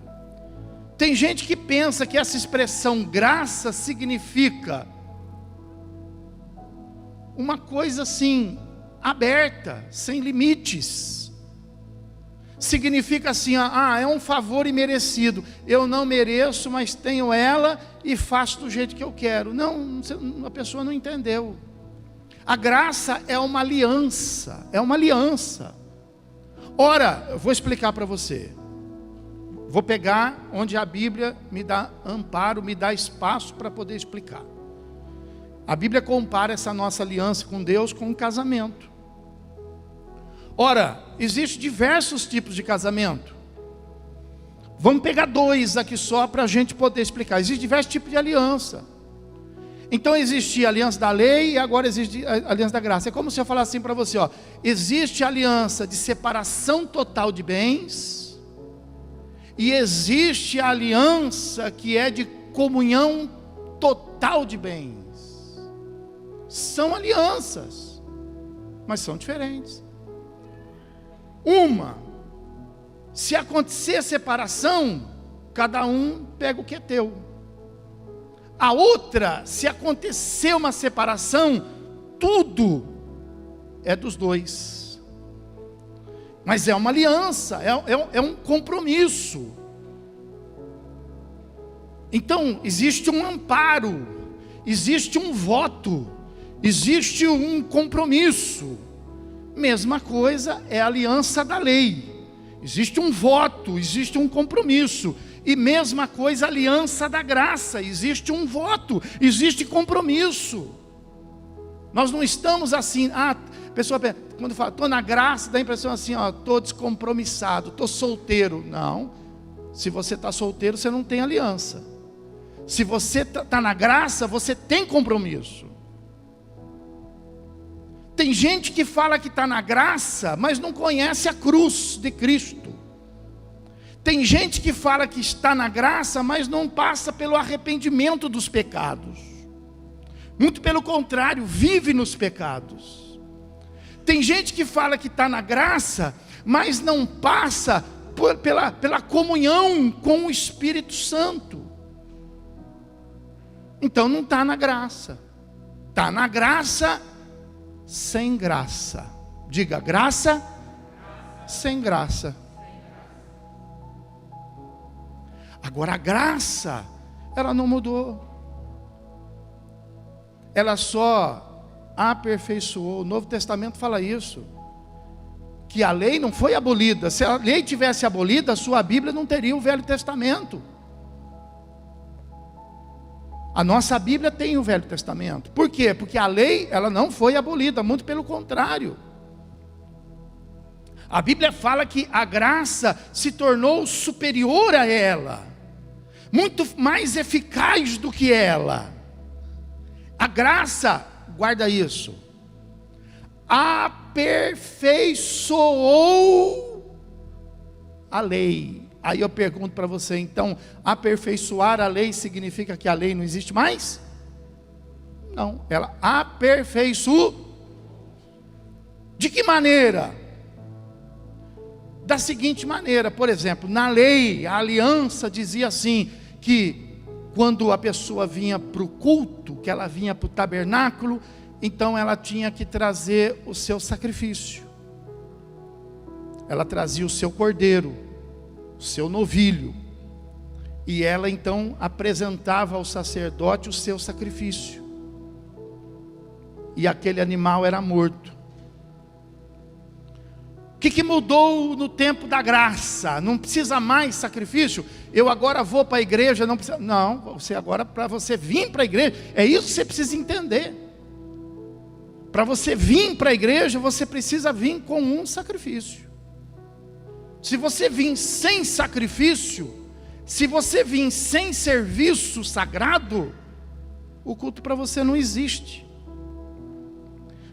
Tem gente que pensa que essa expressão graça significa uma coisa assim, aberta, sem limites. Significa assim, é um favor imerecido. Eu não mereço, mas tenho ela e faço do jeito que eu quero. Não, a pessoa não entendeu. A graça é uma aliança, é uma aliança. Ora, eu vou explicar para você. Vou pegar onde a Bíblia me dá amparo, me dá espaço para poder explicar. A Bíblia compara essa nossa aliança com Deus com um casamento. Ora, existem diversos tipos de casamento. Vamos pegar 2 aqui só para a gente poder explicar. Existem diversos tipos de aliança. Então existia a aliança da lei e agora existe a aliança da graça. É como se eu falasse assim para você, existe a aliança de separação total de bens e existe a aliança que é de comunhão total de bens. São alianças, mas são diferentes. Uma, se acontecer separação, cada um pega o que é teu. A outra, se acontecer uma separação, tudo é dos dois. Mas é uma aliança, é um compromisso. Então, existe um amparo, existe um voto, existe um compromisso. Mesma coisa é a aliança da lei. Existe um voto, existe um compromisso. E mesma coisa a aliança da graça. Existe um voto, existe compromisso. Nós não estamos assim, a pessoa quando fala, estou na graça, dá a impressão assim, estou descompromissado, estou solteiro. Não, se você está solteiro, você não tem aliança. Se você está na graça, você tem compromisso. Tem gente que fala que está na graça, mas não conhece a cruz de Cristo. Tem gente que fala que está na graça, mas não passa pelo arrependimento dos pecados. Muito pelo contrário, vive nos pecados. Tem gente que fala que está na graça, mas não passa pela comunhão com o Espírito Santo. Então não está na graça. Está na graça sem graça. Diga, graça sem graça. Agora a graça, ela não mudou. Ela só aperfeiçoou. O Novo Testamento fala isso. Que a lei não foi abolida. Se a lei tivesse abolida, a sua Bíblia não teria o Velho Testamento. A nossa Bíblia tem o Velho Testamento. Por quê? Porque a lei, ela não foi abolida, muito pelo contrário. A Bíblia fala que a graça se tornou superior a ela, muito mais eficaz do que ela. A graça, guarda isso, aperfeiçoou a lei. Aí eu pergunto para você, então, aperfeiçoar a lei significa que a lei não existe mais? Não, ela aperfeiçoou. De que maneira? Da seguinte maneira, por exemplo, na lei, a aliança dizia assim, que quando a pessoa vinha para o culto, que ela vinha para o tabernáculo, então ela tinha que trazer o seu sacrifício. Ela trazia o seu cordeiro, o seu novilho, e ela então apresentava ao sacerdote o seu sacrifício, e aquele animal era morto. O que mudou no tempo da graça? Não precisa mais sacrifício? Eu agora vou para a igreja, não precisa. Não, você agora, para você vir para a igreja, é isso que você precisa entender. Para você vir para a igreja, você precisa vir com um sacrifício. Se você vir sem sacrifício, se você vir sem serviço sagrado, o culto para você não existe.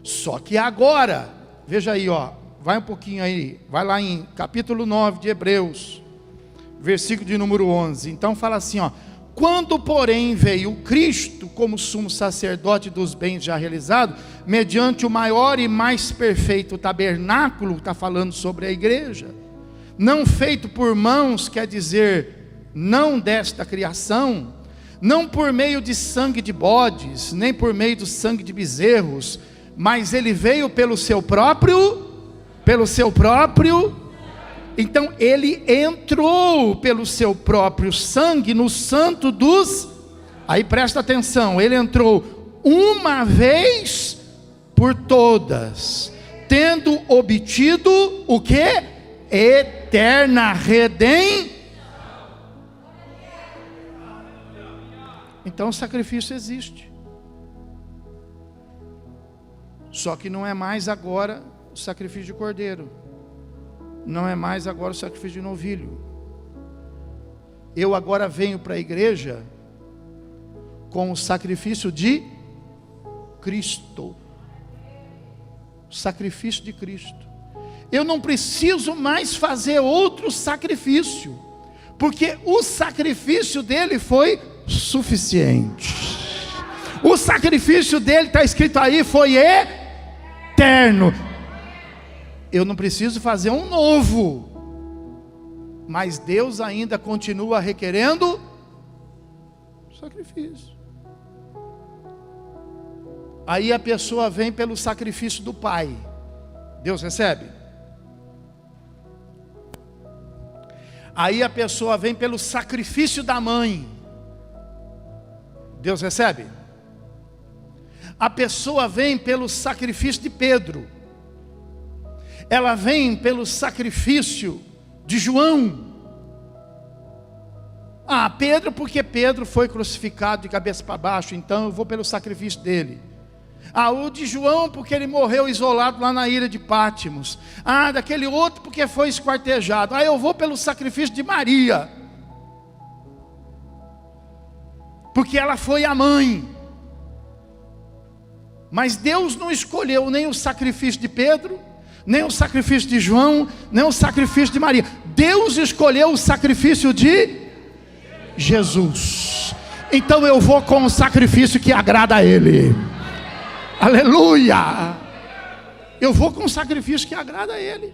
Só que agora, veja aí, vai um pouquinho aí, vai lá em capítulo 9 de Hebreus, versículo de número 11. Então fala assim, quando porém veio Cristo como sumo sacerdote dos bens já realizados, mediante o maior e mais perfeito tabernáculo, está falando sobre a igreja, não feito por mãos, quer dizer, não desta criação, não por meio de sangue de bodes, nem por meio do sangue de bezerros, mas ele veio pelo seu próprio, então ele entrou pelo seu próprio sangue no santo dos, aí presta atenção, ele entrou uma vez por todas, tendo obtido o que? Eterna redenção. Então o sacrifício existe, só que não é mais agora o sacrifício de cordeiro, não é mais agora o sacrifício de novilho. Eu agora venho para a igreja com o sacrifício de Cristo, o sacrifício de Cristo. Eu não preciso mais fazer outro sacrifício, porque o sacrifício dele foi suficiente. O sacrifício dele, está escrito aí, foi eterno. Eu não preciso fazer um novo, mas Deus ainda continua requerendo sacrifício. Aí a pessoa vem pelo sacrifício do pai, Deus recebe. Aí a pessoa vem pelo sacrifício da mãe, Deus recebe. A pessoa vem pelo sacrifício de Pedro, ela vem pelo sacrifício de João. Pedro, porque Pedro foi crucificado de cabeça para baixo, então eu vou pelo sacrifício dele. O de João, porque ele morreu isolado lá na ilha de Pátimos. Daquele outro, porque foi esquartejado. Eu vou pelo sacrifício de Maria, porque ela foi a mãe. Mas Deus não escolheu nem o sacrifício de Pedro, nem o sacrifício de João, nem o sacrifício de Maria. Deus escolheu o sacrifício de Jesus. Então eu vou com o sacrifício que agrada a Ele. Aleluia! Eu vou com o sacrifício que agrada a Ele.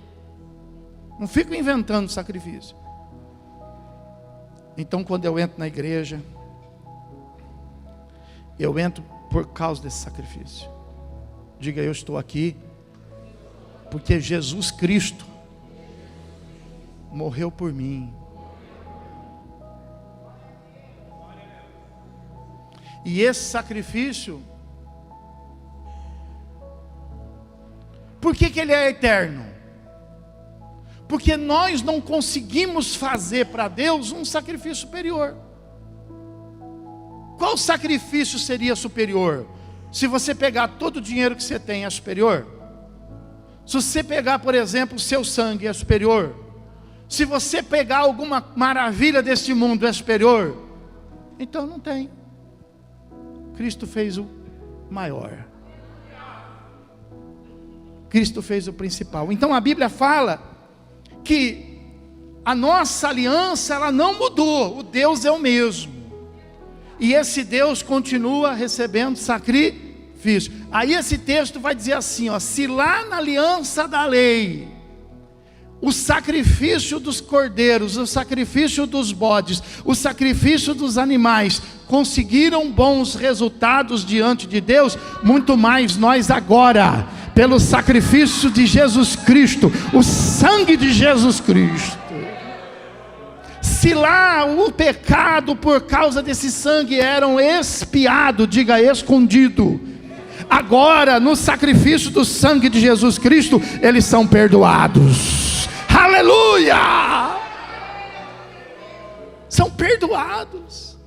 Não fico inventando sacrifício. Então quando eu entro na igreja, eu entro por causa desse sacrifício. Diga, eu estou aqui porque Jesus Cristo morreu por mim. E esse sacrifício, por que ele é eterno? Porque nós não conseguimos fazer para Deus um sacrifício superior. Qual sacrifício seria superior? Se você pegar todo o dinheiro que você tem, é superior? Se você pegar, por exemplo, o seu sangue, é superior? Se você pegar alguma maravilha deste mundo, é superior? Então não tem. Cristo fez o maior. Cristo fez o principal. Então a Bíblia fala que a nossa aliança, ela não mudou, o Deus é o mesmo, e esse Deus continua recebendo sacrifício. Aí esse texto vai dizer assim, ó: se lá na aliança da lei, o sacrifício dos cordeiros, o sacrifício dos bodes, o sacrifício dos animais conseguiram bons resultados diante de Deus, muito mais nós agora, pelo sacrifício de Jesus Cristo, o sangue de Jesus Cristo. Se lá o pecado por causa desse sangue eram expiado, diga escondido, agora no sacrifício do sangue de Jesus Cristo, eles são perdoados. Aleluia! São perdoados.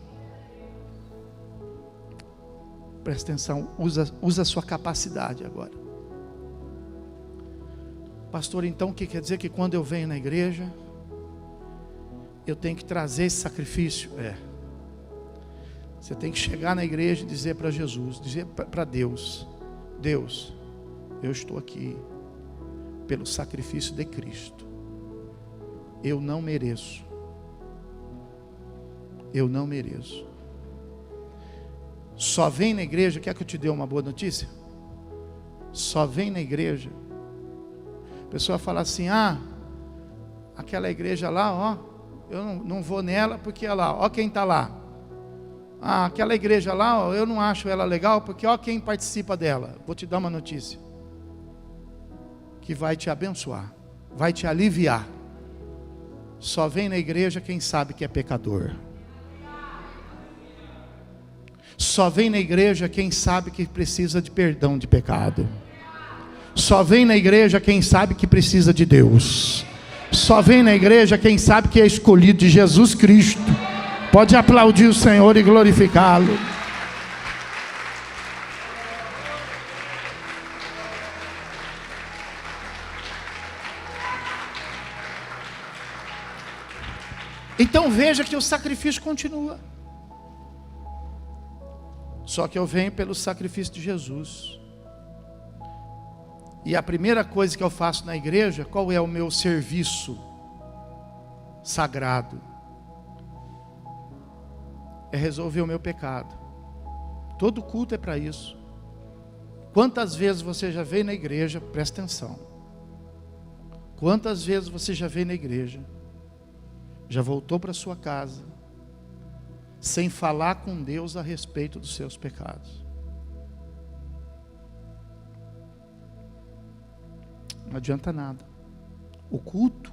Presta atenção, usa a sua capacidade agora. Pastor, então o que quer dizer? Que quando eu venho na igreja, eu tenho que trazer esse sacrifício? Você tem que chegar na igreja e dizer para Jesus, dizer para Deus: Deus, eu estou aqui pelo sacrifício de Cristo. Eu não mereço. Eu não mereço. Só vem na igreja, quer que eu te dê uma boa notícia? Só vem na igreja. A pessoa fala assim: aquela igreja lá, ó, eu não vou nela porque olha lá, ó quem está lá. Aquela igreja lá, ó, eu não acho ela legal porque ó quem participa dela. Vou te dar uma notícia que vai te abençoar, vai te aliviar. Só vem na igreja quem sabe que é pecador. Só vem na igreja quem sabe que precisa de perdão de pecado. Só vem na igreja quem sabe que precisa de Deus. Só vem na igreja quem sabe que é escolhido de Jesus Cristo. Pode aplaudir o Senhor e glorificá-lo. Então veja que o sacrifício continua. Só que eu venho pelo sacrifício de Jesus. E a primeira coisa que eu faço na igreja, qual é o meu serviço sagrado? É resolver o meu pecado. Todo culto é para isso. Quantas vezes você já veio na igreja, presta atenção. Quantas vezes você já veio na igreja, já voltou para sua casa, sem falar com Deus a respeito dos seus pecados? Não adianta nada. O culto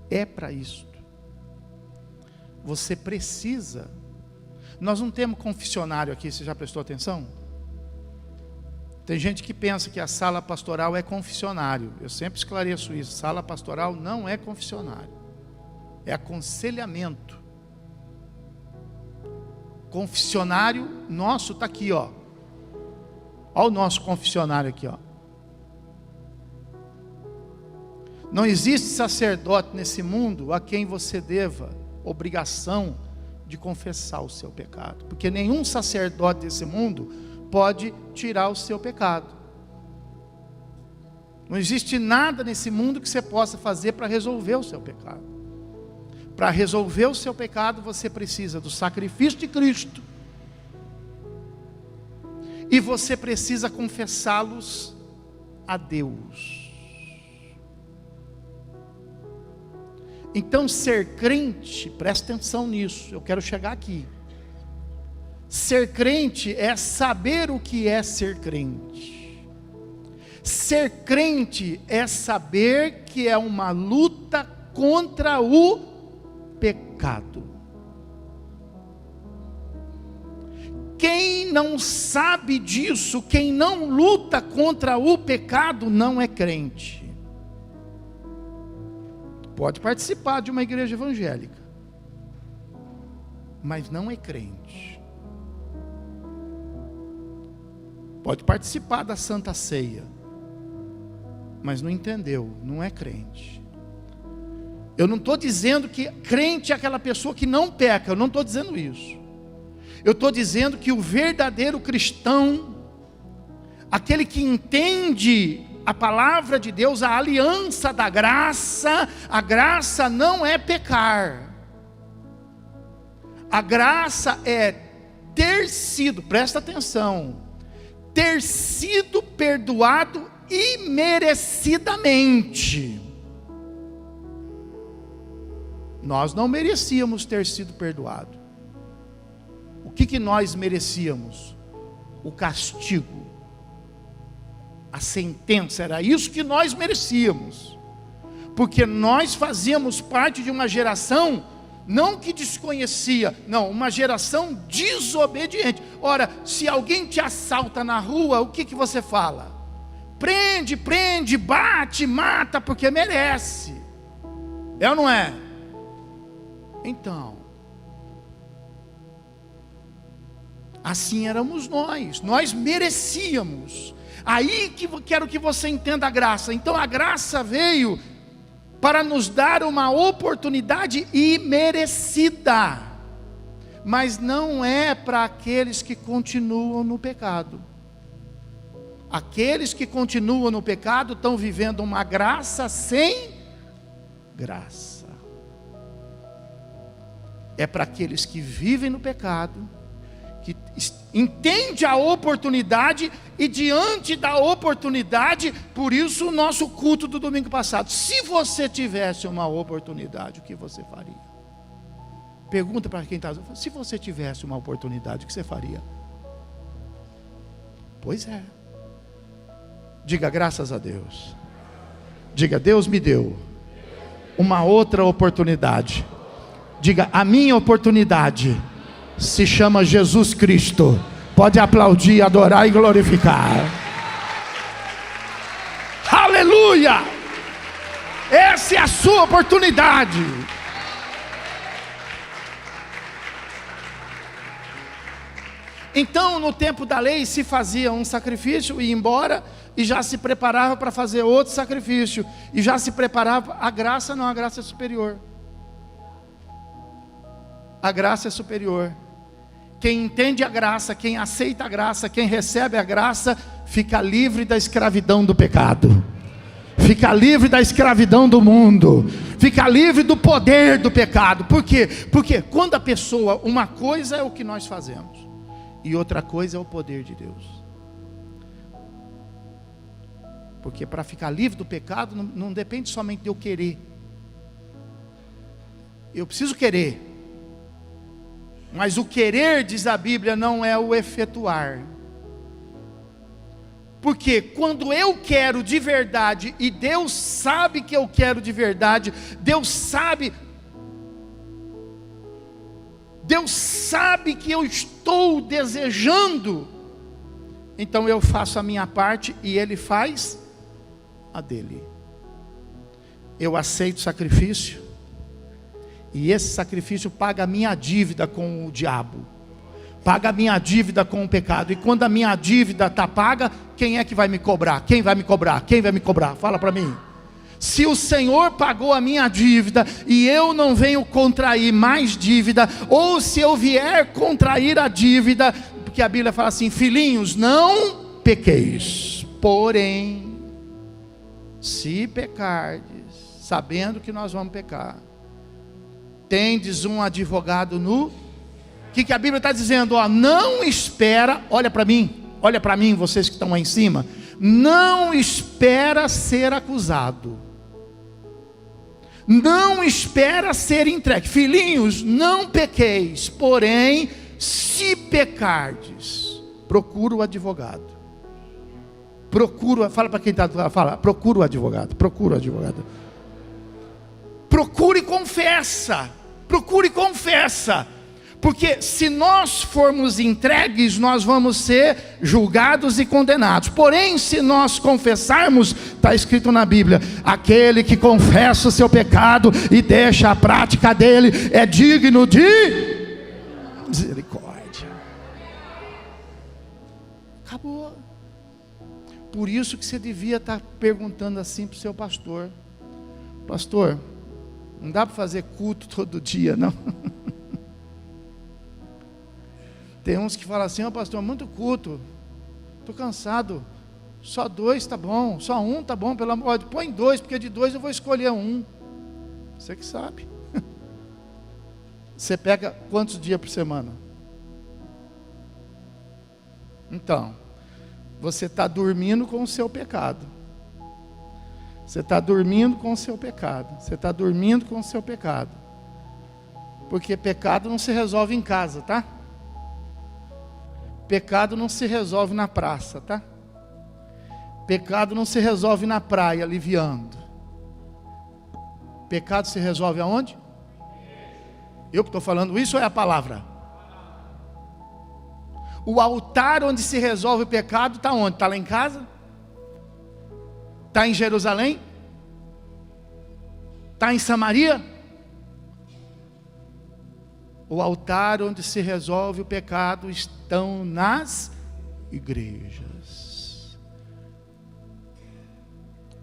é para isso. Você precisa. Nós não temos confessionário aqui, você já prestou atenção? Tem gente que pensa que a sala pastoral é confessionário. Eu sempre esclareço isso. Sala pastoral não é confessionário, é aconselhamento. Confessionário nosso está aqui, ó. Olha o nosso confessionário aqui, ó. Não existe sacerdote nesse mundo a quem você deva obrigação de confessar o seu pecado, porque nenhum sacerdote desse mundo pode tirar o seu pecado. Não existe nada nesse mundo que você possa fazer para resolver o seu pecado. Para resolver o seu pecado, você precisa do sacrifício de Cristo, e você precisa confessá-los a Deus. Então ser crente, presta atenção nisso, eu quero chegar aqui. Ser crente é saber o que é ser crente. Ser crente é saber que é uma luta contra o pecado. Quem não sabe disso, quem não luta contra o pecado, não é crente. Pode participar de uma igreja evangélica, mas não é crente. Pode participar da Santa Ceia, mas não entendeu, não é crente. Eu não estou dizendo que crente é aquela pessoa que não peca, eu não estou dizendo isso. Eu estou dizendo que o verdadeiro cristão, aquele que entende a palavra de Deus, a aliança da graça. A graça não é pecar. A graça é ter sido, presta atenção, ter sido perdoado imerecidamente. Nós não merecíamos ter sido perdoados. O que nós merecíamos? O castigo, a sentença, era isso que nós merecíamos, porque nós fazíamos parte de uma geração, não que desconhecia, não, uma geração desobediente. Ora, se alguém te assalta na rua, o que você fala? Prende, bate, mata, porque merece. É ou não é? Então, assim éramos nós merecíamos. Aí que quero que você entenda a graça. Então a graça veio para nos dar uma oportunidade imerecida, mas não é para aqueles que continuam no pecado. Aqueles que continuam no pecado estão vivendo uma graça sem graça. É para aqueles que vivem no pecado, que entende a oportunidade, e diante da oportunidade, por isso o nosso culto do domingo passado. Se você tivesse uma oportunidade, o que você faria? Pergunta para quem está, se você tivesse uma oportunidade, o que você faria? Pois é. Diga graças a Deus. Diga, Deus me deu uma outra oportunidade. Diga, a minha oportunidade se chama Jesus Cristo. Pode aplaudir, adorar e glorificar. Aleluia! Essa é a sua oportunidade. Então, no tempo da lei, se fazia um sacrifício e ia embora, e já se preparava para fazer outro sacrifício, e já se preparava. A graça não, a graça é superior. A graça é superior. Quem entende a graça, quem aceita a graça, quem recebe a graça, fica livre da escravidão do pecado, fica livre da escravidão do mundo, fica livre do poder do pecado. Por quê? Porque quando a pessoa, uma coisa é o que nós fazemos, e outra coisa é o poder de Deus. Porque para ficar livre do pecado, não depende somente de eu querer. Eu preciso querer, mas o querer, diz a Bíblia, não é o efetuar. Porque quando eu quero de verdade, e Deus sabe que eu quero de verdade, Deus sabe que eu estou desejando, então eu faço a minha parte e Ele faz a dele. Eu aceito o sacrifício, e esse sacrifício paga a minha dívida com o diabo, paga a minha dívida com o pecado. E quando a minha dívida está paga, quem é que vai me cobrar? Quem vai me cobrar? Quem vai me cobrar? Fala para mim. Se o Senhor pagou a minha dívida, e eu não venho contrair mais dívida, ou se eu vier contrair a dívida, porque a Bíblia fala assim: filhinhos, não pequeis, porém, se pecardes, sabendo que nós vamos pecar, tendes um advogado no... O que a Bíblia está dizendo? Ó, não espera, olha para mim, vocês que estão lá em cima, não espera ser acusado, não espera ser entregue. Filhinhos, não pequeis, porém, se pecardes, procura o advogado. Fala para quem está lá, fala, procura o advogado. Procure e confessa. Porque se nós formos entregues, nós vamos ser julgados e condenados. Porém, se nós confessarmos, está escrito na Bíblia: aquele que confessa o seu pecado e deixa a prática dele é digno de misericórdia. Acabou. Por isso que você devia estar perguntando assim para o seu pastor: pastor, não dá para fazer culto todo dia, não? Tem uns que falam assim: ó, pastor, muito culto, estou cansado, Só 2 tá bom, só 1 tá bom, pelo amor de Deus. Põe 2, porque de 2 eu vou escolher 1. Você que sabe. Você pega quantos dias por semana? Então, você está dormindo com o seu pecado. Você está dormindo com o seu pecado. Você está dormindo com o seu pecado. Porque pecado não se resolve em casa, tá? Pecado não se resolve na praça, tá? Pecado não se resolve na praia, aliviando. Pecado se resolve aonde? Eu que estou falando isso ou é a palavra? O altar onde se resolve o pecado está onde? Está lá em casa? Está em Jerusalém? Está em Samaria? O altar onde se resolve o pecado estão nas igrejas.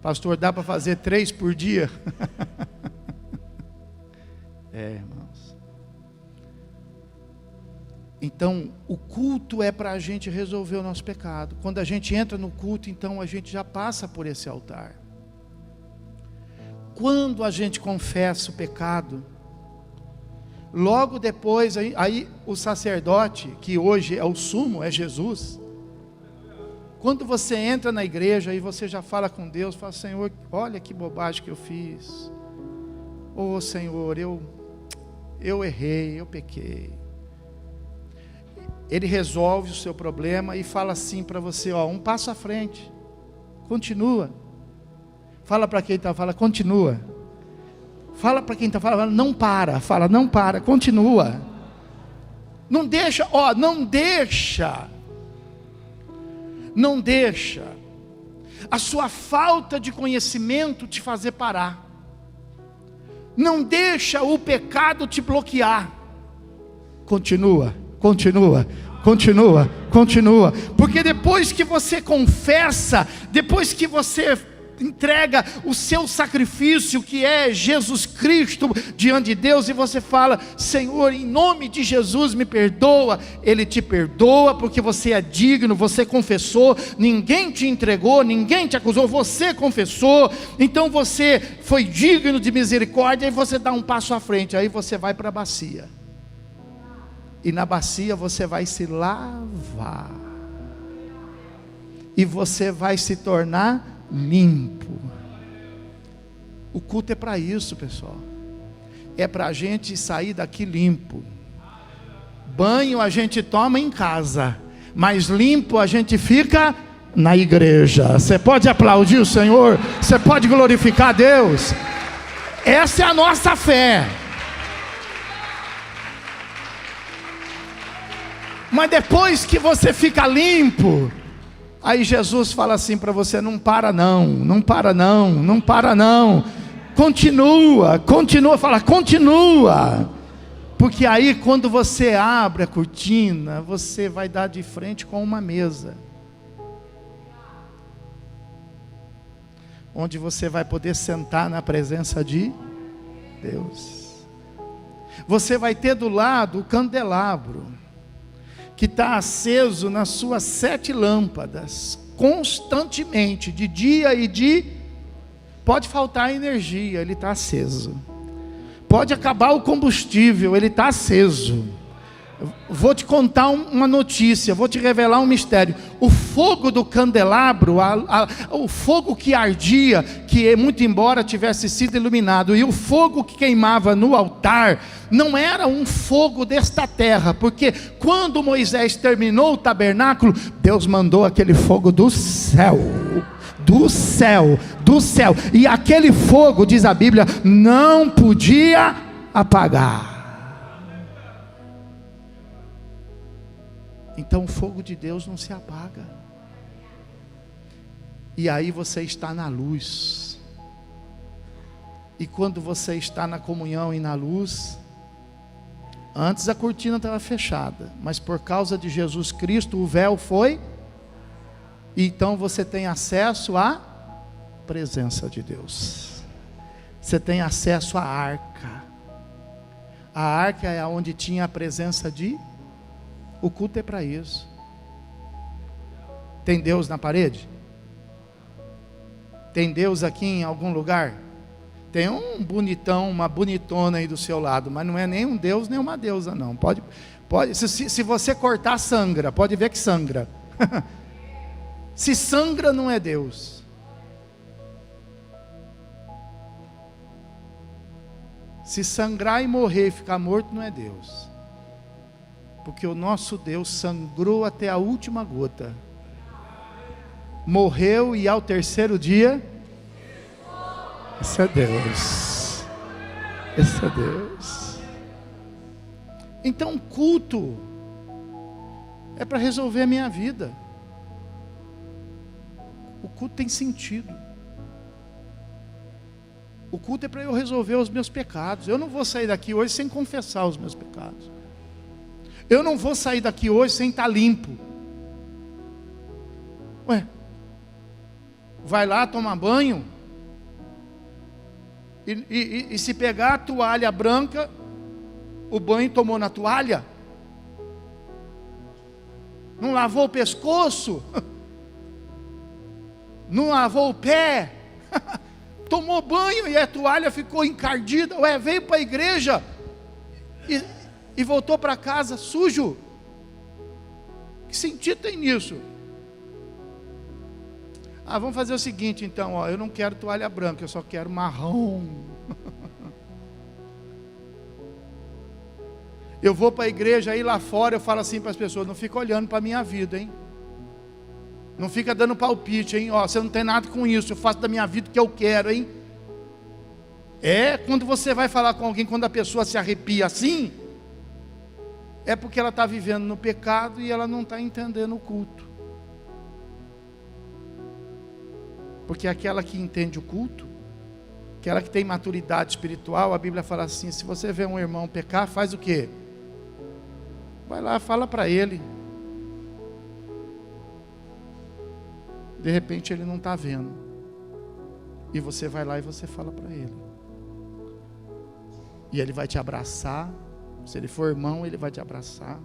Pastor, dá para fazer 3 por dia? Irmãos. Então, o culto é para a gente resolver o nosso pecado. Quando a gente entra no culto, então a gente já passa por esse altar. Quando a gente confessa o pecado, logo depois, aí o sacerdote, que hoje é o sumo, é Jesus. Quando você entra na igreja e você já fala com Deus, fala: Senhor, olha que bobagem que eu fiz. Oh Senhor, eu errei, eu pequei. Ele resolve o seu problema e fala assim para você, ó, um passo à frente. Continua. Fala para quem está falando, continua. Fala para quem está falando, não para. Fala, não para, continua. Não deixa, ó, não deixa. Não deixa a sua falta de conhecimento te fazer parar. Não deixa o pecado te bloquear. Continua. Continua, continua, continua. Porque depois que você confessa, depois que você entrega o seu sacrifício, que é Jesus Cristo, diante de Deus, e você fala: Senhor, em nome de Jesus me perdoa. Ele te perdoa porque você é digno, você confessou, ninguém te entregou, ninguém te acusou, você confessou, então você foi digno de misericórdia. E você dá um passo à frente, aí você vai para a bacia. E na bacia você vai se lavar. E você vai se tornar limpo. O culto é para isso, pessoal. É para a gente sair daqui limpo. Banho a gente toma em casa, mas limpo a gente fica na igreja. Você pode aplaudir o Senhor? Você pode glorificar a Deus? Essa é a nossa fé. Mas depois que você fica limpo, aí Jesus fala assim para você: não para não, não para não, não para não. Continua, continua, fala, continua. Porque aí quando você abre a cortina, você vai dar de frente com uma mesa, onde você vai poder sentar na presença de Deus. Você vai ter do lado o candelabro, que está aceso nas suas 7 lâmpadas, constantemente, de dia e de... Pode faltar energia, ele está aceso. Pode acabar o combustível, ele está aceso. Vou te contar uma notícia, vou te revelar um mistério. O fogo do candelabro, o fogo que ardia, que muito embora tivesse sido iluminado, e o fogo que queimava no altar, não era um fogo desta terra, porque quando Moisés terminou o tabernáculo, Deus mandou aquele fogo do céu. Do céu, do céu. E aquele fogo, diz a Bíblia, não podia apagar. Então o fogo de Deus não se apaga. E aí você está na luz. E quando você está na comunhão e na luz, antes a cortina estava fechada, mas por causa de Jesus Cristo o véu foi. Então você tem acesso à presença de Deus. Você tem acesso à arca. A arca é onde tinha a presença de... O culto é para isso. Tem Deus na parede? Tem Deus aqui em algum lugar? Tem um bonitão, uma bonitona aí do seu lado, mas não é nem um Deus, nem uma deusa não. Pode, se você cortar, sangra, pode ver que sangra. Se sangra, não é Deus. Se sangrar e morrer e ficar morto, não é Deus. Porque o nosso Deus sangrou até a última gota, morreu e ao terceiro dia, esse é Deus. Esse é Deus. Então, culto é para resolver a minha vida. O culto tem sentido. O culto é para eu resolver os meus pecados. Eu não vou sair daqui hoje sem confessar os meus pecados. Eu não vou sair daqui hoje sem estar limpo. Ué, vai lá tomar banho e se pegar a toalha branca, o banho tomou na toalha? Não lavou o pescoço? Não lavou o pé? Tomou banho e a toalha ficou encardida? Ué, veio para a igreja e voltou para casa sujo? Que sentido tem nisso? Vamos fazer o seguinte então, ó, eu não quero toalha branca, eu só quero marrom. Eu vou para a igreja, aí lá fora eu falo assim para as pessoas: não fica olhando para a minha vida, hein? Não fica dando palpite, hein? Ó, você não tem nada com isso, eu faço da minha vida o que eu quero, hein? Quando você vai falar com alguém, quando a pessoa se arrepia assim, é porque ela está vivendo no pecado e ela não está entendendo o culto. Porque aquela que entende o culto, aquela que tem maturidade espiritual, a Bíblia fala assim: se você vê um irmão pecar, faz o quê? Vai lá, fala para ele. De repente ele não está vendo, e você vai lá e você fala para ele, e ele vai te abraçar. Se ele for irmão, ele vai te abraçar,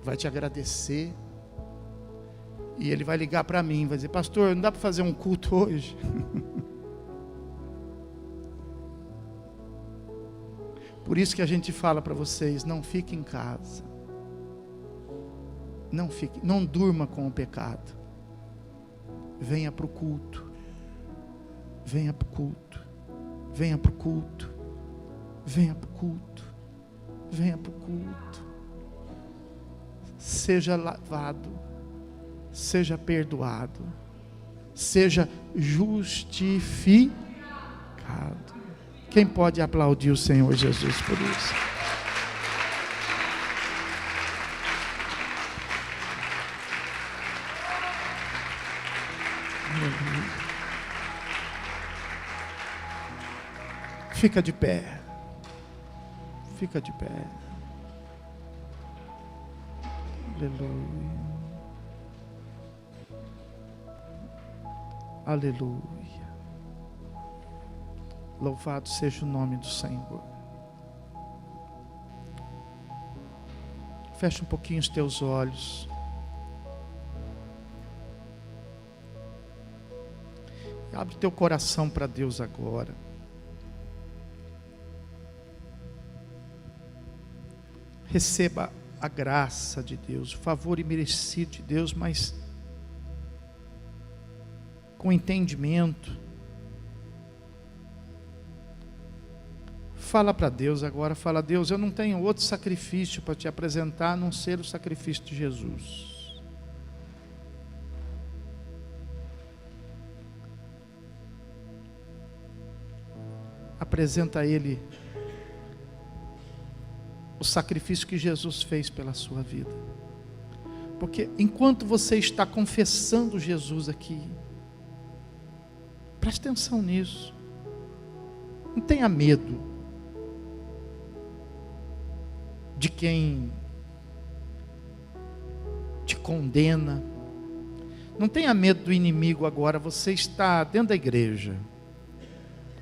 vai te agradecer, e ele vai ligar para mim, vai dizer: pastor, não dá para fazer um culto hoje? Por isso que a gente fala para vocês: não fique em casa, não durma com o pecado. Venha para o culto, venha para o culto, venha para o culto, venha para o culto, venha para o culto. Seja lavado, seja perdoado, seja justificado. Quem pode aplaudir o Senhor Jesus por isso? Fica de pé. Fica de pé. Aleluia. Aleluia. Louvado seja o nome do Senhor. Fecha um pouquinho os teus olhos. Abre teu coração para Deus agora. Receba a graça de Deus, o favor imerecido de Deus, mas com entendimento. Fala para Deus agora, fala: Deus, eu não tenho outro sacrifício para te apresentar a não ser o sacrifício de Jesus. Apresenta a Ele o sacrifício que Jesus fez pela sua vida. Porque enquanto você está confessando Jesus aqui, preste atenção nisso. Não tenha medo de quem te condena. Não tenha medo do inimigo agora. Você está dentro da igreja.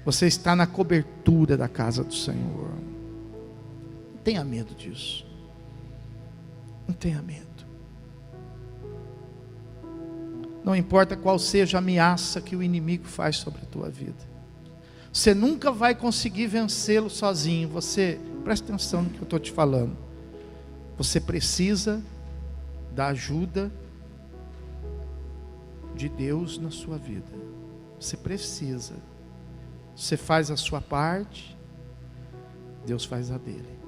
Você está na cobertura da casa do Senhor. Não tenha medo disso. Não tenha medo. Não importa qual seja a ameaça que o inimigo faz sobre a tua vida. Você nunca vai conseguir vencê-lo sozinho. Você, presta atenção no que eu estou te falando. Você precisa da ajuda de Deus na sua vida. Você precisa. Você faz a sua parte, Deus faz a dele.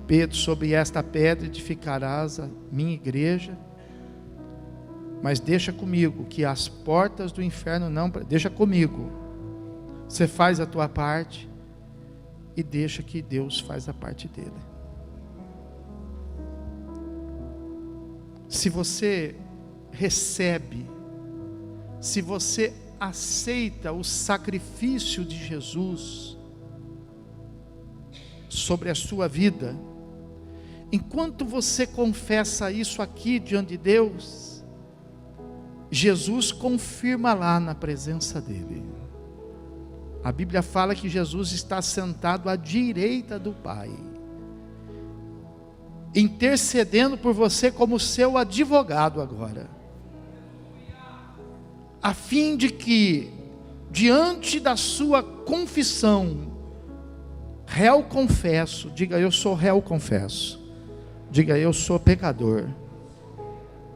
Pedro, sobre esta pedra edificarás a minha igreja, mas deixa comigo, que as portas do inferno não... Deixa comigo. Você faz a tua parte e deixa que Deus faz a parte dele. Se você recebe, se você aceita o sacrifício de Jesus sobre a sua vida, enquanto você confessa isso aqui diante de Deus, Jesus confirma lá na presença dele. A Bíblia fala que Jesus está sentado à direita do Pai, intercedendo por você como seu advogado agora, a fim de que, diante da sua confissão, réu confesso, diga eu sou réu confesso, diga eu sou pecador,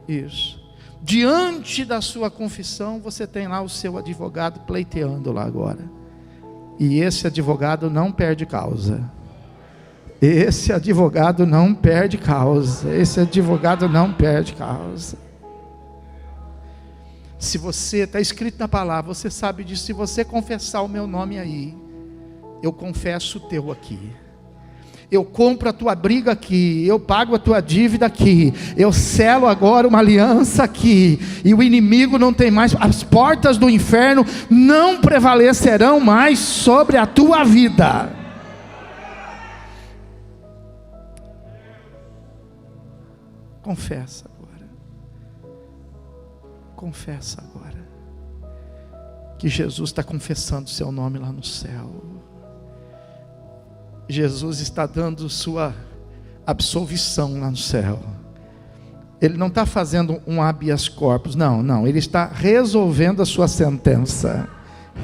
isso, diante da sua confissão, você tem lá o seu advogado pleiteando lá agora, e esse advogado não perde causa. Esse advogado não perde causa. Esse advogado não perde causa. Se você, está escrito na palavra, você sabe disso. Se você confessar o meu nome aí, eu confesso o teu aqui. Eu compro a tua briga aqui. Eu pago a tua dívida aqui. Eu selo agora uma aliança aqui. E o inimigo não tem mais. As portas do inferno não prevalecerão mais sobre a tua vida. Confessa agora. Confessa agora. Que Jesus está confessando o seu nome lá no céu. Jesus está dando sua absolvição lá no céu. Ele não está fazendo um habeas corpus. Não. Ele está resolvendo a sua sentença.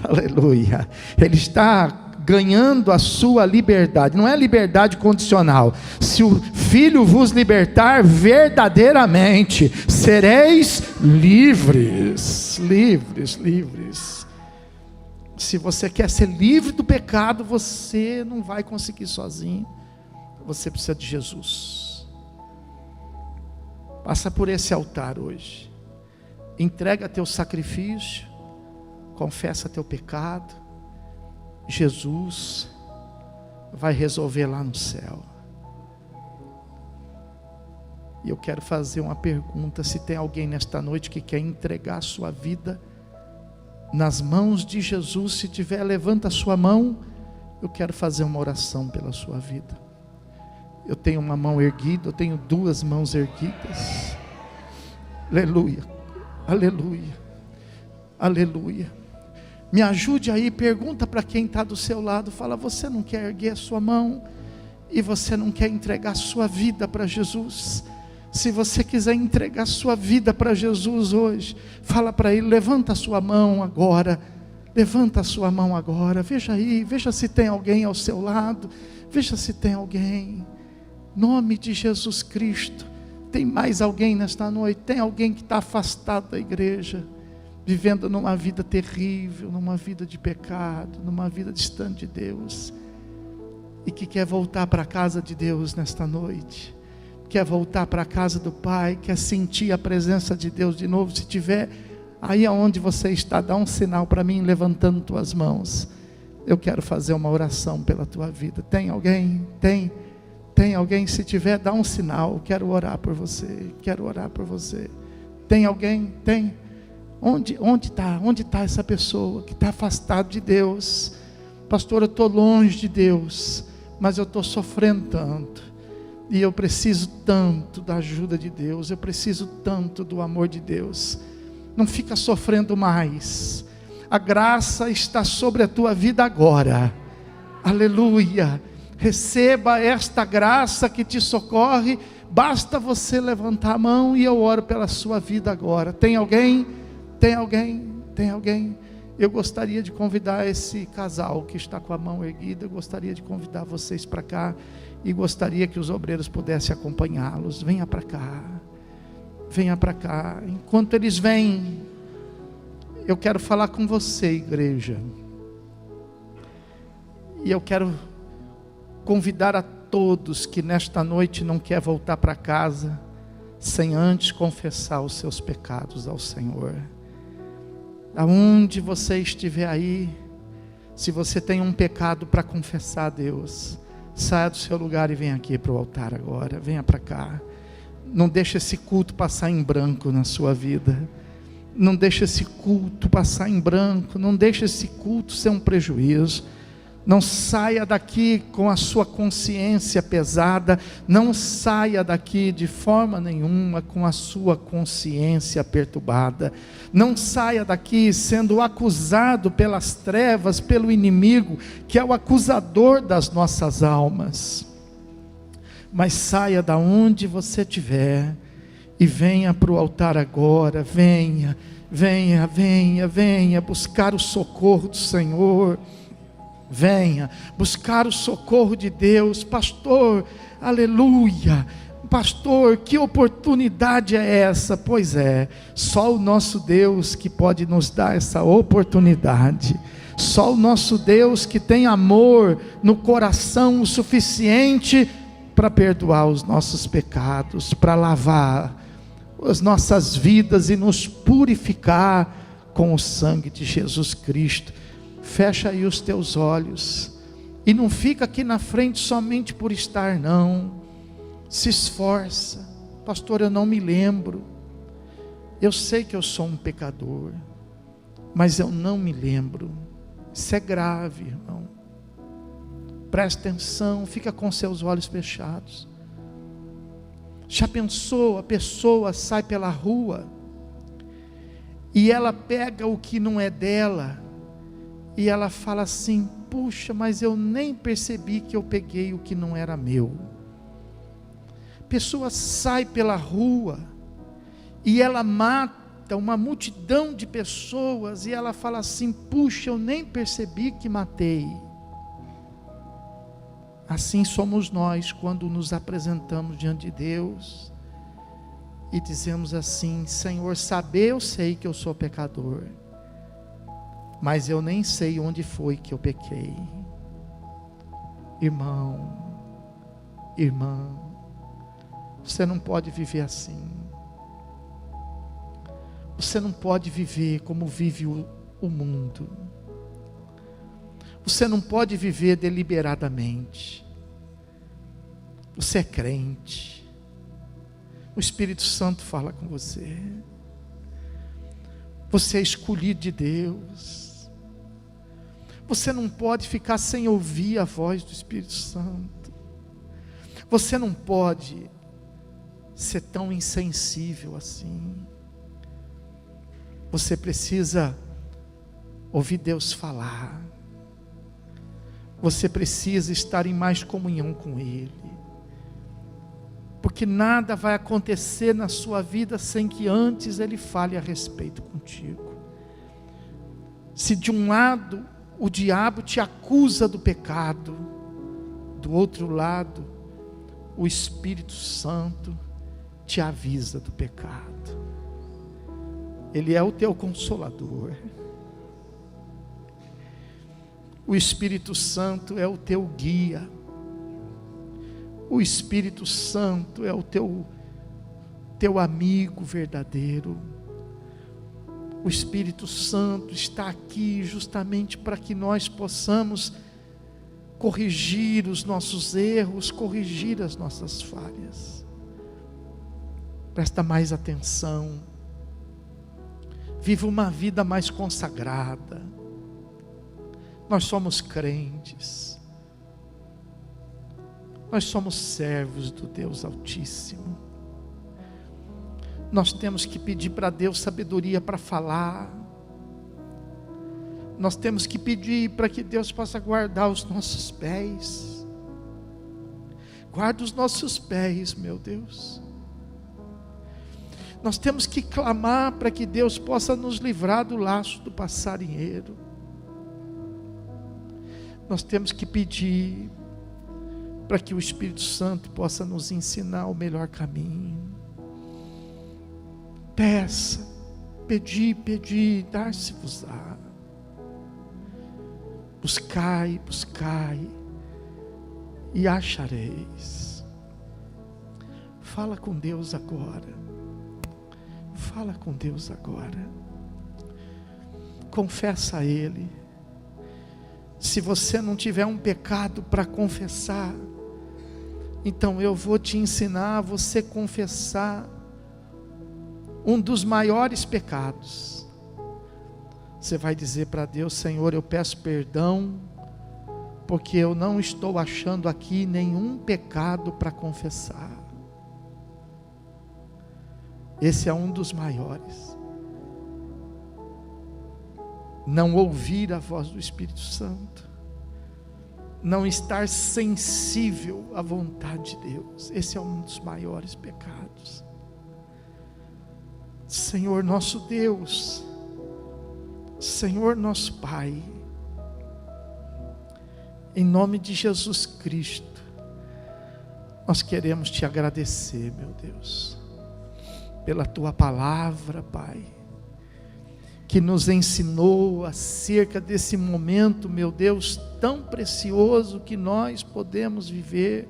Aleluia. Ele está ganhando a sua liberdade. Não é liberdade condicional. Se o Filho vos libertar, verdadeiramente sereis livres. Livres. Se você quer ser livre do pecado, você não vai conseguir sozinho. Você precisa de Jesus. Passa por esse altar hoje. Entrega teu sacrifício. Confessa teu pecado. Jesus vai resolver lá no céu. E eu quero fazer uma pergunta. Se tem alguém nesta noite que quer entregar a sua vida nas mãos de Jesus, se tiver, levanta a sua mão. Eu quero fazer uma oração pela sua vida. Eu tenho uma mão erguida, eu tenho duas mãos erguidas. Aleluia, aleluia, aleluia. Me ajude aí, pergunta para quem está do seu lado, fala, você não quer erguer a sua mão? E você não quer entregar a sua vida para Jesus? Se você quiser entregar a sua vida para Jesus hoje, fala para Ele, levanta a sua mão agora, levanta a sua mão agora, veja aí, veja se tem alguém ao seu lado, veja se tem alguém, em nome de Jesus Cristo. Tem mais alguém nesta noite? Tem alguém que está afastado da igreja, vivendo numa vida terrível, numa vida de pecado, numa vida distante de Deus, e que quer voltar para a casa de Deus nesta noite, quer voltar para a casa do Pai, quer sentir a presença de Deus de novo? Se tiver aí aonde você está, dá um sinal para mim, levantando tuas mãos. Eu quero fazer uma oração pela tua vida. Tem alguém? Tem alguém? Se tiver, dá um sinal. Quero orar por você. Quero orar por você. Tem alguém? Tem? Onde está essa pessoa que está afastado de Deus? Pastor, eu estou longe de Deus, mas eu estou sofrendo tanto, e eu preciso tanto da ajuda de Deus, eu preciso tanto do amor de Deus. Não fica sofrendo mais. A graça está sobre a tua vida agora. Aleluia. Receba esta graça que te socorre Basta você levantar a mão e eu oro pela sua vida agora. Tem alguém? Tem alguém? Tem alguém? Eu gostaria de convidar esse casal que está com a mão erguida, eu gostaria de convidar vocês para cá, e gostaria que os obreiros pudessem acompanhá-los. Venha para cá, venha para cá. Enquanto eles vêm, eu quero falar com você, igreja, e eu quero convidar a todos que nesta noite não quer voltar para casa, sem antes confessar os seus pecados ao Senhor. Aonde você estiver aí, se você tem um pecado para confessar a Deus, saia do seu lugar e venha aqui para o altar agora, venha para cá. Não deixe esse culto passar em branco na sua vida, não deixe esse culto passar em branco, não deixe esse culto ser um prejuízo. Não saia daqui com a sua consciência pesada, não saia daqui de forma nenhuma com a sua consciência perturbada, não saia daqui sendo acusado pelas trevas, pelo inimigo, que é o acusador das nossas almas. Mas saia da onde você estiver e venha para o altar agora, venha buscar o socorro do Senhor. Venha buscar o socorro de Deus. Pastor, aleluia, pastor, que oportunidade é essa? Pois é, só o nosso Deus que pode nos dar essa oportunidade, só o nosso Deus que tem amor no coração o suficiente para perdoar os nossos pecados, para lavar as nossas vidas e nos purificar com o sangue de Jesus Cristo. Fecha aí os teus olhos, e não fica aqui na frente somente por estar, não. Se esforça. Pastor, eu não me lembro, eu sei que eu sou um pecador, mas eu não me lembro. Isso é grave, irmão. Presta atenção, fica com seus olhos fechados. Já pensou, a pessoa sai pela rua e ela pega o que não é dela, e ela fala assim: puxa, mas eu nem percebi que eu peguei o que não era meu. A pessoa sai pela rua e ela mata uma multidão de pessoas, e ela fala assim: puxa, eu nem percebi que matei. Assim somos nós quando nos apresentamos diante de Deus e dizemos assim: Senhor, saber eu sei que eu sou pecador, mas eu nem sei onde foi que eu pequei. Irmão, irmã, você não pode viver assim. Você não pode viver como vive o mundo. Você não pode viver deliberadamente. Você é crente. O Espírito Santo fala com você. Você é escolhido de Deus. Você não pode ficar sem ouvir a voz do Espírito Santo. Você não pode ser tão insensível assim. Você precisa ouvir Deus falar. Você precisa estar em mais comunhão com Ele, porque nada vai acontecer na sua vida sem que antes Ele fale a respeito contigo. Se de um lado o diabo te acusa do pecado, do outro lado o Espírito Santo te avisa do pecado. Ele é o teu consolador. O Espírito Santo é o teu guia. O Espírito Santo é o teu amigo verdadeiro. O Espírito Santo está aqui justamente para que nós possamos corrigir os nossos erros, corrigir as nossas falhas. Presta mais atenção. Viva uma vida mais consagrada. Nós somos crentes. Nós somos servos do Deus Altíssimo. Nós temos que pedir para Deus sabedoria para falar. Nós temos que pedir para que Deus possa guardar os nossos pés. Guarda os nossos pés, meu Deus. Nós temos que clamar para que Deus possa nos livrar do laço do passarinheiro. Nós temos que pedir para que o Espírito Santo possa nos ensinar o melhor caminho. Peça, pedi, dar-se-vos-á. Buscai, e achareis. Fala com Deus agora. Fala com Deus agora. Confessa a Ele. Se você não tiver um pecado para confessar, então eu vou te ensinar a você confessar um dos maiores pecados. Você vai dizer para Deus: Senhor, eu peço perdão, porque eu não estou achando aqui nenhum pecado para confessar. Esse é um dos maiores. Não ouvir a voz do Espírito Santo, não estar sensível à vontade de Deus, esse é um dos maiores pecados. Senhor nosso Deus, Senhor nosso Pai, em nome de Jesus Cristo, nós queremos te agradecer, meu Deus, pela tua palavra, Pai, que nos ensinou acerca desse momento, meu Deus, tão precioso que nós podemos viver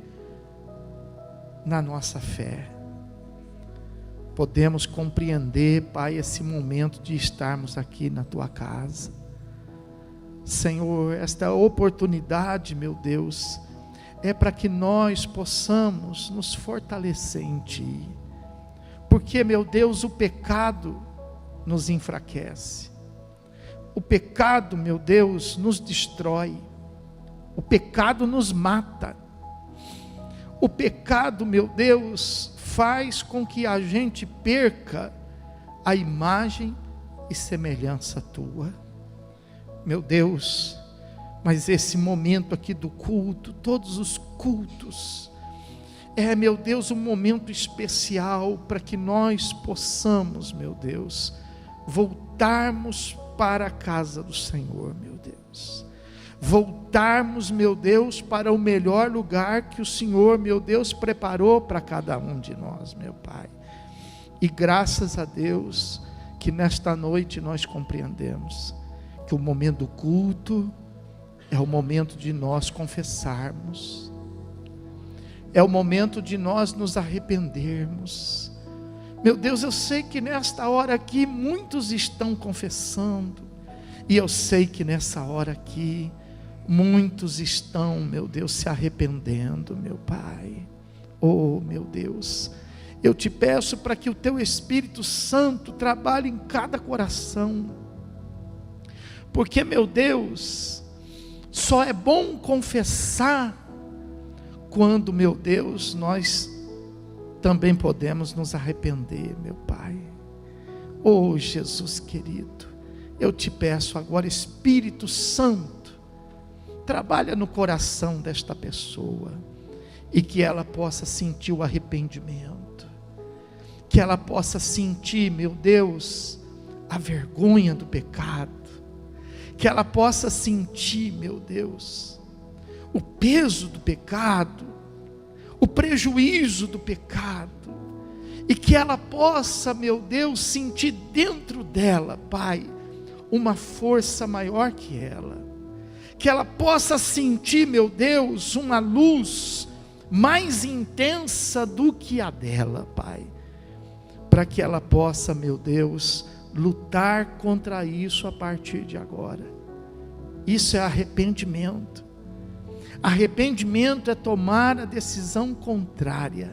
na nossa fé. Podemos compreender, Pai, esse momento de estarmos aqui na tua casa. Senhor, esta oportunidade, meu Deus, é para que nós possamos nos fortalecer em Ti. Porque, meu Deus, o pecado nos enfraquece. O pecado, meu Deus, nos destrói. O pecado nos mata. O pecado, meu Deus, faz com que a gente perca a imagem e semelhança tua. Meu Deus, mas esse momento aqui do culto, todos os cultos, meu Deus, um momento especial para que nós possamos, meu Deus, voltarmos para a casa do Senhor, meu Deus. Voltarmos, meu Deus, para o melhor lugar que o Senhor, meu Deus, preparou para cada um de nós, meu Pai. E graças a Deus, que nesta noite nós compreendemos que o momento do culto é o momento de nós confessarmos, é o momento de nós nos arrependermos. Meu Deus, eu sei que nesta hora aqui muitos estão confessando, e eu sei que nessa hora aqui muitos estão, meu Deus, se arrependendo, meu Pai. Oh, meu Deus, eu te peço para que o teu Espírito Santo trabalhe em cada coração, porque, meu Deus, só é bom confessar quando, meu Deus, nós também podemos nos arrepender, meu Pai. Oh, Jesus querido, eu te peço agora, Espírito Santo, trabalha no coração desta pessoa, e que ela possa sentir o arrependimento, que ela possa sentir, meu Deus, a vergonha do pecado, que ela possa sentir, meu Deus, o peso do pecado, o prejuízo do pecado, e que ela possa, meu Deus, sentir dentro dela, Pai, uma força maior que ela possa sentir, meu Deus, uma luz mais intensa do que a dela, Pai, para que ela possa, meu Deus, lutar contra isso a partir de agora. Isso é arrependimento. Arrependimento é tomar a decisão contrária.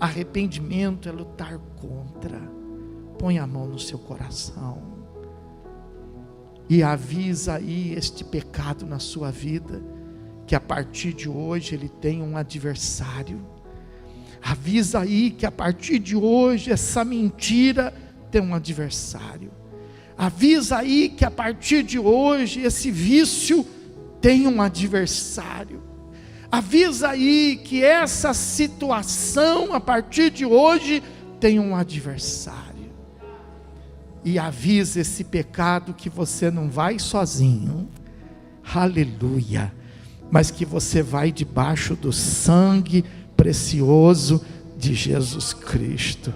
Arrependimento é lutar contra. Põe a mão no seu coração e avisa aí este pecado na sua vida, que a partir de hoje ele tem um adversário. Avisa aí que a partir de hoje essa mentira tem um adversário. Avisa aí que a partir de hoje esse vício tem um adversário. Avisa aí que essa situação, a partir de hoje, tem um adversário. E avisa esse pecado que você não vai sozinho. Aleluia. Mas que você vai debaixo do sangue precioso de Jesus Cristo.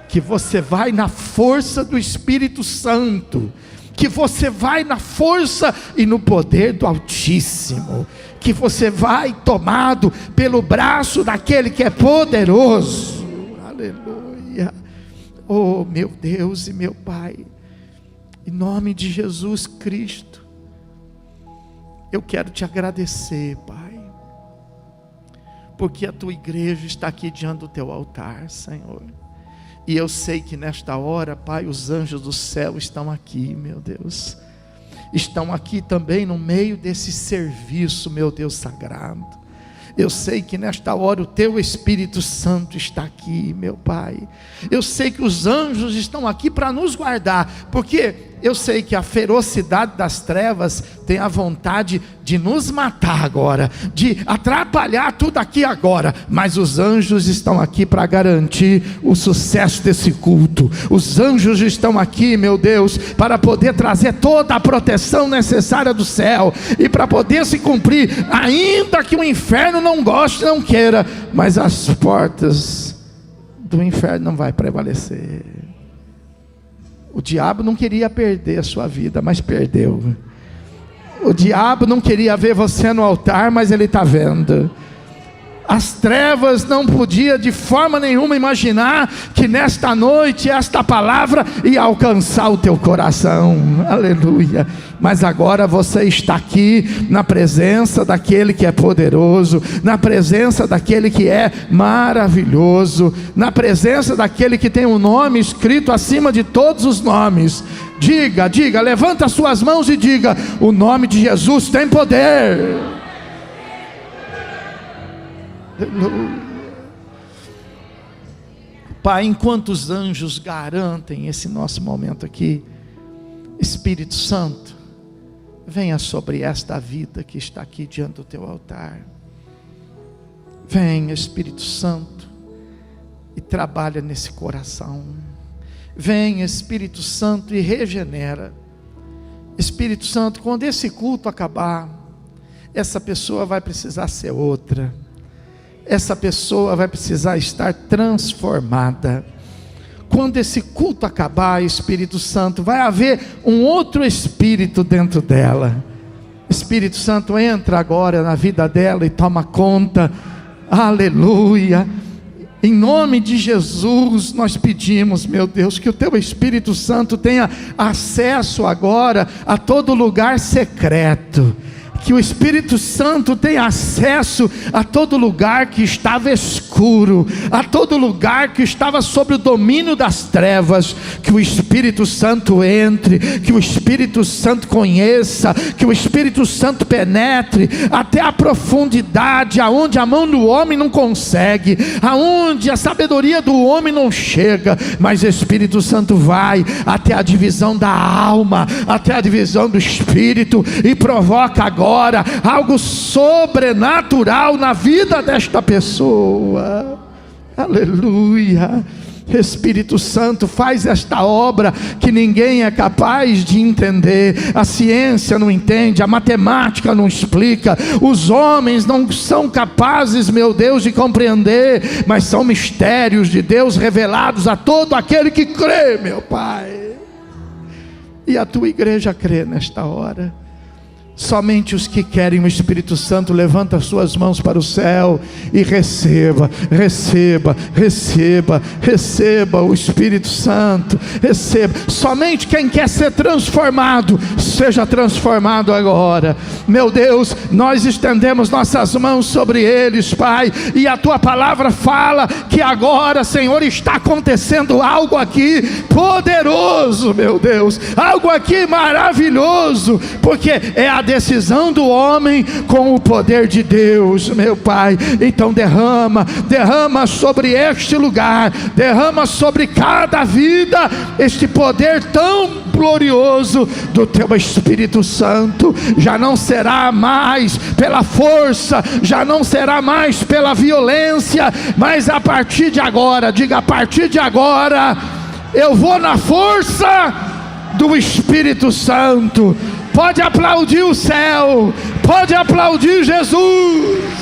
Que você vai na força do Espírito Santo. Que você vai na força e no poder do Altíssimo. Que você vai tomado pelo braço daquele que é poderoso. Aleluia. Oh, meu Deus e meu Pai, em nome de Jesus Cristo, eu quero te agradecer, Pai, porque a tua igreja está aqui diante do teu altar, Senhor. E eu sei que nesta hora, Pai, os anjos do céu estão aqui, meu Deus. Estão aqui também no meio desse serviço, meu Deus sagrado. Eu sei que nesta hora o teu Espírito Santo está aqui, meu Pai. Eu sei que os anjos estão aqui para nos guardar, porque eu sei que a ferocidade das trevas tem a vontade de nos matar agora, de atrapalhar tudo aqui agora, mas os anjos estão aqui para garantir o sucesso desse culto. Os anjos estão aqui, meu Deus, para poder trazer toda a proteção necessária do céu, e para poder se cumprir, ainda que o inferno não goste, não queira, mas as portas do inferno não vai prevalecer. O diabo não queria perder a sua vida, mas perdeu. O diabo não queria ver você no altar, mas ele está vendo. As trevas não podia de forma nenhuma imaginar que nesta noite esta palavra ia alcançar o teu coração. Aleluia. Mas agora você está aqui na presença daquele que é poderoso, na presença daquele que é maravilhoso, na presença daquele que tem um nome escrito acima de todos os nomes. Diga, levanta as suas mãos e diga: o nome de Jesus tem poder. Aleluia. Pai, enquanto os anjos garantem esse nosso momento aqui, Espírito Santo, venha sobre esta vida que está aqui diante do teu altar. Venha, Espírito Santo, e trabalha nesse coração. Venha, Espírito Santo, e regenera. Espírito Santo, quando esse culto acabar, essa pessoa vai precisar ser outra. Essa pessoa vai precisar estar transformada. Quando esse culto acabar, Espírito Santo, vai haver um outro espírito dentro dela. Espírito Santo, entra agora na vida dela e toma conta. Aleluia. Em nome de Jesus nós pedimos, meu Deus, que o teu Espírito Santo tenha acesso agora a todo lugar secreto. Que o Espírito Santo tenha acesso a todo lugar que estava escuro, a todo lugar que estava sob o domínio das trevas. Que o Espírito Santo entre, que o Espírito Santo conheça, que o Espírito Santo penetre até a profundidade, aonde a mão do homem não consegue, aonde a sabedoria do homem não chega, mas o Espírito Santo vai até a divisão da alma, até a divisão do espírito, e provoca agora algo sobrenatural na vida desta pessoa. Aleluia. Espírito Santo, faz esta obra que ninguém é capaz de entender. A ciência não entende, a matemática não explica, os homens não são capazes, meu Deus, de compreender, mas são mistérios de Deus revelados a todo aquele que crê, meu Pai. E a tua igreja crê nesta hora. Somente os que querem o Espírito Santo, levanta as suas mãos para o céu e receba o Espírito Santo, receba. Somente quem quer ser transformado, seja transformado agora. Meu Deus, nós estendemos nossas mãos sobre eles, Pai, e a tua palavra fala que agora, Senhor, está acontecendo algo aqui poderoso, meu Deus, algo aqui maravilhoso, porque é a decisão do homem com o poder de Deus, meu Pai. Então derrama sobre este lugar, derrama sobre cada vida este poder tão glorioso do Teu Espírito Santo. Já não será mais pela força, já não será mais pela violência, mas a partir de agora, diga, a partir de agora, eu vou na força do Espírito Santo. Pode aplaudir o céu, pode aplaudir Jesus.